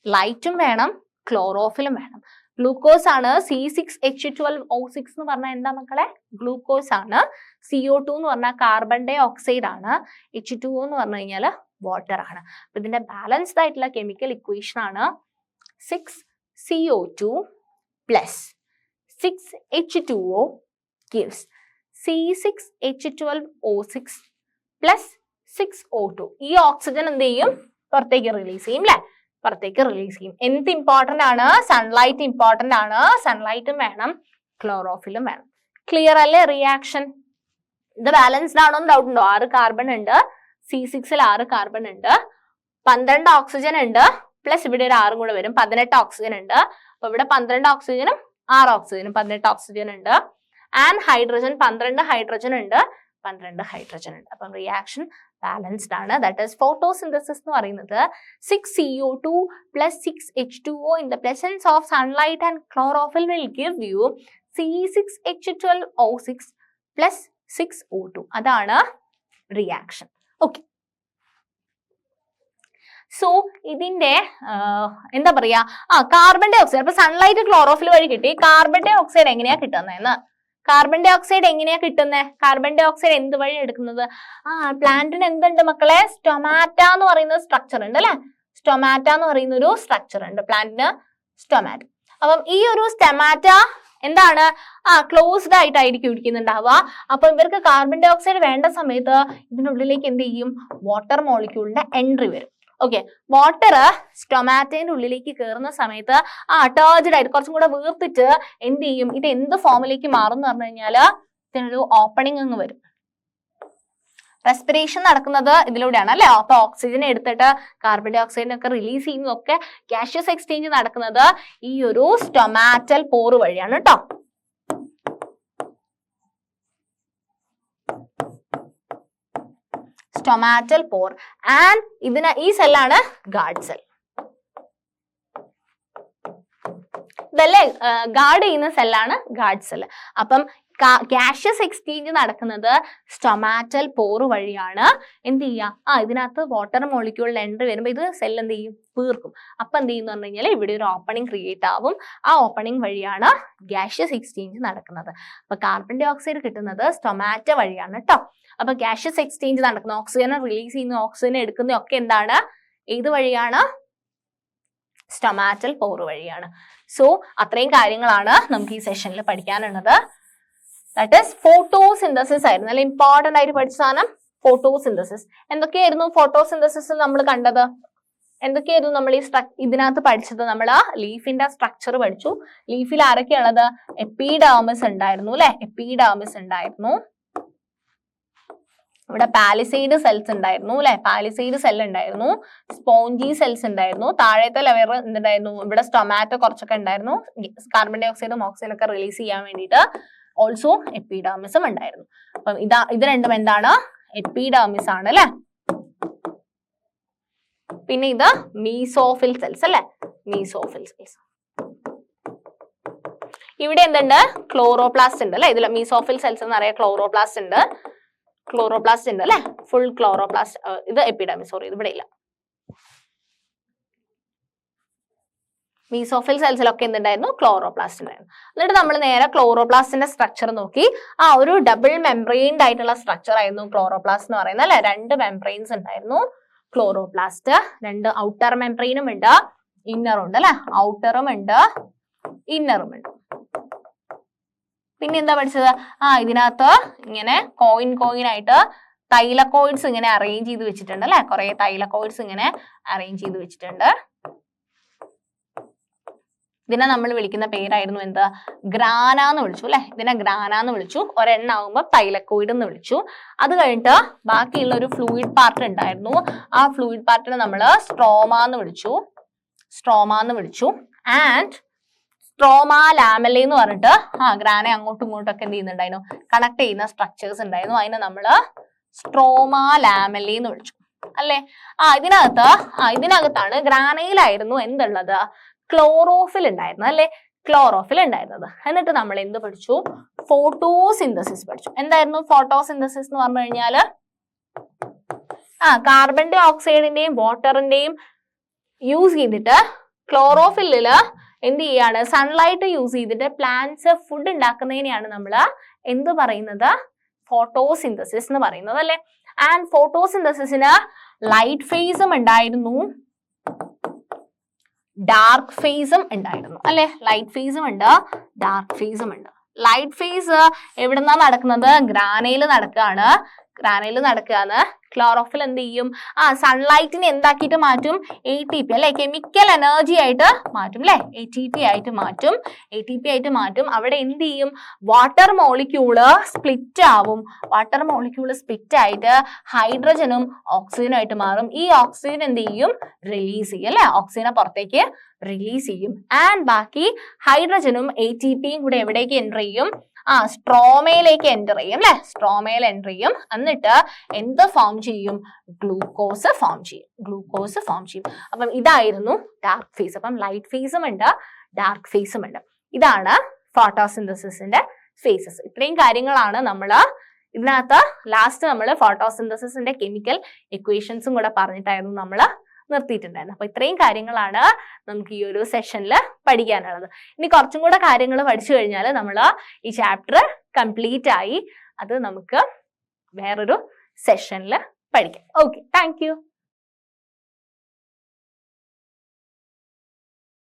ലൈറ്റും വേണം, ക്ലോറോഫിലും വേണം. ഗ്ലൂക്കോസ് ആണ് C6H12O6 എന്ന് പറഞ്ഞാൽ എന്താ മക്കളെ? ഗ്ലൂക്കോസ് ആണ്. CO2 എന്ന് പറഞ്ഞാൽ കാർബൺ ഡൈ ഓക്സൈഡ് ആണ്. H2O എന്ന് പറഞ്ഞു കഴിഞ്ഞാൽ വാട്ടർ ആണ്. അപ്പൊ ഇതിന്റെ ബാലൻസ്ഡ് ആയിട്ടുള്ള കെമിക്കൽ ഇക്വേഷൻ ആണ് 6CO2 plus 6H2O gives C6H12O6 plus 6O2. ഈ ഓക്സിജൻ എന്ത് ചെയ്യും? പുറത്തേക്ക് റിലീസ് ചെയ്യും അല്ലെ? പുറത്തേക്ക് റിലീസ് ചെയ്യും. എന്ത് ഇമ്പോർട്ടന്റ് ആണ്? സൺലൈറ്റ് ഇമ്പോർട്ടന്റ് ആണ്. സൺലൈറ്റും വേണം, ക്ലോറോഫിലും വേണം. ക്ലിയർ അല്ലേ റിയാക്ഷൻ? ഇത് ബാലൻസ്ഡ് ആണോ എന്ന് ഡൗട്ട് ഉണ്ടോ? 6 കാർബൺ ഉണ്ട്, C6ൽ 6 കാർബൺ ഉണ്ട്, 12 ഓക്സിജൻ ഉണ്ട്, പ്ലസ് ഇവിടെ ഒരു 6 കൂടെ വരും, 18 ഓക്സിജൻ ഉണ്ട്. അപ്പൊ ഇവിടെ 12 ഓക്സിജനും 6 ഓക്സിജനും 18 ഓക്സിജൻ ഉണ്ട്. ആൻഡ് ഹൈഡ്രജൻ 12 ഹൈഡ്രജൻ ഉണ്ട്, 12 ഹൈഡ്രജൻ ഉണ്ട്. അപ്പം റിയാക്ഷൻ ബാലൻസ്ഡ് ആണ്. ദാറ്റ് ഈസ് ഫോട്ടോസിന്തസിസ് എന്ന് പറയുന്നത് 6CO2 plus 6H2O in the presence of sunlight and chlorophyll will give you C6H12O6 plus 6O2. അതാണ് റിയാക്ഷൻ. ഓക്കെ, സോ ഇതിന്റെ എന്താ പറയാ, കാർബൺ ഡൈ ഓക്സൈഡ്. അപ്പൊ സൺലൈറ്റ് ക്ലോറോഫിൽ വഴി കിട്ടി. കാർബൺ ഡൈ ഓക്സൈഡ് എങ്ങനെയാ കിട്ടുന്നതെന്ന്? കാർബൺ ഡൈ ഓക്സൈഡ് എങ്ങനെയാ കിട്ടുന്നത്? കാർബൺ ഡൈ ഓക്സൈഡ് എന്ത് വഴി എടുക്കുന്നത്? പ്ലാന്റിന് എന്തുണ്ട് മക്കളെ? സ്റ്റൊമാറ്റ എന്ന് പറയുന്ന സ്ട്രക്ചർ ഉണ്ട് അല്ലെ? സ്റ്റൊമാറ്റ എന്ന് പറയുന്ന ഒരു സ്ട്രക്ചർ ഉണ്ട് പ്ലാന്റിന്, സ്റ്റൊമാറ്റ. അപ്പം ഈ ഒരു സ്റ്റൊമാറ്റ എന്താണ്? ക്ലോസ്ഡ് ആയിട്ടായിരിക്കും ഇരിക്കുന്നുണ്ടാവുക. അപ്പൊ ഇവർക്ക് കാർബൺ ഡൈ ഓക്സൈഡ് വേണ്ട സമയത്ത് ഇതിനുള്ളിലേക്ക് എന്ത് ചെയ്യും? വാട്ടർ മോളിക്യൂളിന്റെ എൻട്രി വരും. ഓക്കെ, വാട്ടർ സ്റ്റൊമാറ്റോന്റെ ഉള്ളിലേക്ക് കയറുന്ന സമയത്ത് ടേർജ്ഡ് ആയിട്ട് കുറച്ചും കൂടെ വീർത്തിട്ട് എന്ത് ചെയ്യും? ഇത് എന്ത് ഫോമിലേക്ക് മാറും എന്ന് പറഞ്ഞു കഴിഞ്ഞാല് ഇതിനൊരു ഓപ്പണിംഗ് അങ്ങ് വരും. റെസ്പിറേഷൻ നടക്കുന്നത് ഇതിലൂടെയാണ് അല്ലെ? അപ്പൊ ഓക്സിജൻ എടുത്തിട്ട് കാർബൺ ഡൈ ഓക്സൈഡിനൊക്കെ റിലീസ് ചെയ്യുന്നതൊക്കെ ഗ്യാഷ്യസ് എക്സ്ചേഞ്ച് നടക്കുന്നത് ഈ ഒരു സ്റ്റൊമാറ്റൽ പോർ വഴിയാണ് കേട്ടോ. Stomatal pore. ആൻഡ് ഈ സെല്ലാണ് ഗാർഡ് സെൽ. ഇതല്ലേ ഗാർഡ് ചെയ്യുന്ന സെല്ലാണ് ഗാർഡ് സെൽ. അപ്പം ഗ്യാഷ്യസ് എക്സ്ചേഞ്ച് നടക്കുന്നത് സ്റ്റൊമാറ്റൽ പോർ വഴിയാണ്. എന്ത് ചെയ്യുക? ഇതിനകത്ത് വാട്ടർ മോളിക്യൂളിൽ എൻട്രി വരുമ്പോൾ ഇത് സെൽ എന്ത് ചെയ്യും? വീർക്കും. അപ്പൊ എന്ത് ചെയ്യുന്ന പറഞ്ഞു കഴിഞ്ഞാൽ ഇവിടെ ഒരു ഓപ്പണിംഗ് ക്രിയേറ്റ് ആവും. ആ ഓപ്പണിംഗ് വഴിയാണ് ഗ്യാഷ്യസ് എക്സ്ചേഞ്ച് നടക്കുന്നത്. അപ്പൊ കാർബൺ ഡൈ ഓക്സൈഡ് കിട്ടുന്നത് സ്റ്റൊമാറ്റ വഴിയാണ് കേട്ടോ. അപ്പൊ ഗ്യാഷ്യസ് എക്സ്ചേഞ്ച് നടക്കുന്ന, ഓക്സിജനെ റിലീസ് ചെയ്യുന്ന, ഓക്സിജനെ എടുക്കുന്ന ഒക്കെ എന്താണ്? ഏത് വഴിയാണ്? സ്റ്റൊമാറ്റൽ പോർ വഴിയാണ്. സോ അത്രയും കാര്യങ്ങളാണ് നമുക്ക് ഈ സെഷനിൽ പഠിക്കാനുള്ളത്. ദാറ്റ് ഈസ് ഫോട്ടോസിന്തസിസ് ആയിരുന്നു. നല്ല ഇമ്പോർട്ടന്റ് ആയിട്ട് പഠിച്ച സാധനം ഫോട്ടോസിന്തസിസ്. എന്തൊക്കെയായിരുന്നു ഫോട്ടോസിന്തസിസ് നമ്മൾ കണ്ടത്? എന്തൊക്കെയായിരുന്നു നമ്മൾ ഇതിനകത്ത് പഠിച്ചത്? നമ്മൾ ലീഫിന്റെ സ്ട്രക്ചർ പഠിച്ചു. ലീഫിൽ ആരൊക്കെയുള്ളത്? എപ്പിഡെർമിസ് ഉണ്ടായിരുന്നു അല്ലെ? എപ്പിഡെർമിസ് ഉണ്ടായിരുന്നു. ഇവിടെ പാലിസൈഡ് സെൽസ് ഉണ്ടായിരുന്നു അല്ലെ? പാലിസൈഡ് സെൽ ഉണ്ടായിരുന്നു, സ്പോഞ്ചി സെൽസ് ഉണ്ടായിരുന്നു, താഴത്തെ ലെവർ എന്തുണ്ടായിരുന്നു? ഇവിടെ സ്റ്റൊമാറ്റോ കുറച്ചൊക്കെ ഉണ്ടായിരുന്നു, കാർബൺ ഡൈ ഓക്സൈഡും ഓക്സിജനും ഒക്കെ റിലീസ് ചെയ്യാൻ വേണ്ടിയിട്ട്. ഓൾസോ എപ്പിഡെർമിസും ഉണ്ടായിരുന്നു. അപ്പം ഇത് രണ്ടും എന്താണ്? എപ്പിഡെർമിസ് ആണ് അല്ലെ? പിന്നെ ഇത് മീസോഫിൽ സെൽസ് അല്ലെ? Mesophyll cells. ഇവിടെ എന്തുണ്ട്? ക്ലോറോപ്ലാസ്റ്റ് ഉണ്ട് അല്ലെ? ഇതിൽ മീസോഫിൽ സെൽസ് എന്നറിയാം. ക്ലോറോപ്ലാസ്റ്റ് ഉണ്ട്, ക്ലോറോപ്ലാസ്റ്റ് ഉണ്ട് അല്ലെ? Full chloroplast. ഇത് എപ്പിഡെർമിസ്, സോറി ഇത് ഇവിടെ ഇല്ല. മീസോഫിൽ സെൽസിലൊക്കെ എന്തുണ്ടായിരുന്നു? ക്ലോറോപ്ലാസ്റ്റ് ഉണ്ടായിരുന്നു. എന്നിട്ട് നമ്മൾ നേരെ ക്ലോറോപ്ലാസ്റ്റിന്റെ സ്ട്രക്ചർ നോക്കി. ഒരു ഡബിൾ മെംബ്രെയിൻഡ് ആയിട്ടുള്ള സ്ട്രക്ചർ ആയിരുന്നു ക്ലോറോപ്ലാസ്റ്റ് എന്ന് പറയുന്നത് അല്ലെ? 2 മെംബ്രെയിൻസ് ഉണ്ടായിരുന്നു ക്ലോറോപ്ലാസ്റ്റ്. 2 ഔട്ടർ മെംബ്രെയിനും ഉണ്ട്, ഇന്നറും ഉണ്ട് അല്ലെ? ഔട്ടറും ഉണ്ട്, ഇന്നറും ഉണ്ട്. പിന്നെ എന്താ പഠിച്ചത്? ഇതിനകത്ത് ഇങ്ങനെ കോയിൻ ആയിട്ട് തൈലക്കോയിഡ്സ് ഇങ്ങനെ അറേഞ്ച് ചെയ്ത് വെച്ചിട്ടുണ്ട് അല്ലെ? കുറെ തൈലക്കോയിഡ്സ് ഇങ്ങനെ അറേഞ്ച് ചെയ്ത് വെച്ചിട്ടുണ്ട്. ഇതിനെ നമ്മൾ വിളിക്കുന്ന പേരായിരുന്നു എന്ത്? ഗ്രാന എന്ന് വിളിച്ചു അല്ലെ? ഇതിനെ ഗ്രാന എന്ന് വിളിച്ചു. ഒരെണ്ണാവുമ്പോ തൈലക്കോയിഡ് എന്ന് വിളിച്ചു. അത് കഴിഞ്ഞിട്ട് ബാക്കിയുള്ള ഒരു ഫ്ലൂയിഡ് പാർട്ട് ഉണ്ടായിരുന്നു. ആ ഫ്ലൂയിഡ് പാർട്ടിനെ നമ്മൾ സ്ട്രോമ എന്ന് വിളിച്ചു. ആൻഡ് സ്ട്രോമ ലാമെല്ല എന്ന് പറഞ്ഞിട്ട് ഗ്രാനെ അങ്ങോട്ടും ഇങ്ങോട്ടൊക്കെ എന്ത് ചെയ്യുന്നുണ്ടായിരുന്നു? കണക്ട് ചെയ്യുന്ന സ്ട്രക്ചേഴ്സ് ഉണ്ടായിരുന്നു. അതിനെ നമ്മള് സ്ട്രോമ ലാമെല്ല എന്ന് വിളിച്ചു അല്ലെ? ഇതിനകത്താണ് ഗ്രാനയിലായിരുന്നു എന്തുള്ളത്? ക്ലോറോഫിൽ ഉണ്ടായിരുന്നു അല്ലെ? ക്ലോറോഫിൽ ഉണ്ടായിരുന്നത്. എന്നിട്ട് നമ്മൾ എന്ത് പഠിച്ചു? ഫോട്ടോസിന്തസിസ് പഠിച്ചു. എന്തായിരുന്നു ഫോട്ടോസിന്തസിസ് എന്ന് പറഞ്ഞു കഴിഞ്ഞാല്? കാർബൺ ഡൈ ഓക്സൈഡിന്റെയും വാട്ടറിന്റെയും യൂസ് ചെയ്തിട്ട് ക്ലോറോഫില്ലില് എന്ത് ചെയ്യാണ്? സൺലൈറ്റ് യൂസ് ചെയ്തിട്ട് പ്ലാന്റ്സ് ഫുഡ് ഉണ്ടാക്കുന്നതിനെയാണ് നമ്മൾ എന്ത് പറയുന്നത്? ഫോട്ടോസിന്തസിസ് എന്ന് പറയുന്നത് അല്ലെ? ആൻഡ് ഫോട്ടോസിന്തസിസിന് ലൈറ്റ് ഫേസും ഉണ്ടായിരുന്നു, ഡാർക്ക് ഫേസും ഉണ്ടായിരുന്നു അല്ലെ. ലൈറ്റ് ഫേസും ഉണ്ട്, ഡാർക്ക് ഫേസും ഉണ്ട്. ലൈറ്റ് ഫേസ് എവിടുന്നാ നടക്കുന്നത്? ഗ്രാനയിൽ നടക്കുകയാണ്. ക്ലോറോഫിൽ എന്ത് ചെയ്യും? സൺലൈറ്റിനെ എന്താക്കിയിട്ട് മാറ്റും? ATP അല്ലെ, കെമിക്കൽ എനർജി ആയിട്ട് മാറ്റും അല്ലെ, ATP ആയിട്ട് മാറ്റും. അവിടെ എന്ത് ചെയ്യും? വാട്ടർ മോളിക്യൂള് സ്പ്ലിറ്റ് ആവും. സ്പ്ലിറ്റ് ആയിട്ട് ഹൈഡ്രജനും ഓക്സിജനും ആയിട്ട് മാറും. ഈ ഓക്സിജൻ എന്ത് ചെയ്യും? റിലീസ് ചെയ്യും അല്ലെ, ഓക്സിജനെ പുറത്തേക്ക് റിലീസ് ചെയ്യും. ആൻഡ് ബാക്കി ഹൈഡ്രജനും ATPയും കൂടെ എവിടേക്ക് എൻ്റർ ചെയ്യും? സ്ട്രോമയിലേക്ക് എൻ്റർ ചെയ്യും അല്ലെ, സ്ട്രോമയിൽ എൻ്റർ ചെയ്യും. എന്നിട്ട് എന്ത് ഫോം ചെയ്യും? ഗ്ലൂക്കോസ് ഫോം ചെയ്യും. അപ്പം ഇതായിരുന്നു ഡാർക്ക് ഫേസ്. അപ്പം ലൈറ്റ് ഫേസും ഉണ്ട്, ഡാർക്ക് ഫേസും ഉണ്ട്. ഇതാണ് ഫോട്ടോസിന്തസിന്റെ ഫേസസ്. ഇത്രയും കാര്യങ്ങളാണ് നമ്മൾ ഇതിനകത്ത് ലാസ്റ്റ് നമ്മൾ ഫോട്ടോസിന്തസിന്റെ കെമിക്കൽ ഇക്വേഷൻസും കൂടെ പറഞ്ഞിട്ടായിരുന്നു നമ്മൾ നിർത്തിയിട്ടുണ്ടായിരുന്നു. അപ്പൊ ഇത്രയും കാര്യങ്ങളാണ് നമുക്ക് ഈ ഒരു സെഷനിൽ പഠിക്കാനുള്ളത്. ഇനി കുറച്ചും കൂടെ കാര്യങ്ങൾ പഠിച്ചു കഴിഞ്ഞാൽ നമ്മൾ ഈ ചാപ്റ്റർ കംപ്ലീറ്റ് ആയി. അത് നമുക്ക് വേറൊരു സെഷനിൽ പഠിക്കാം. Okay, thank you.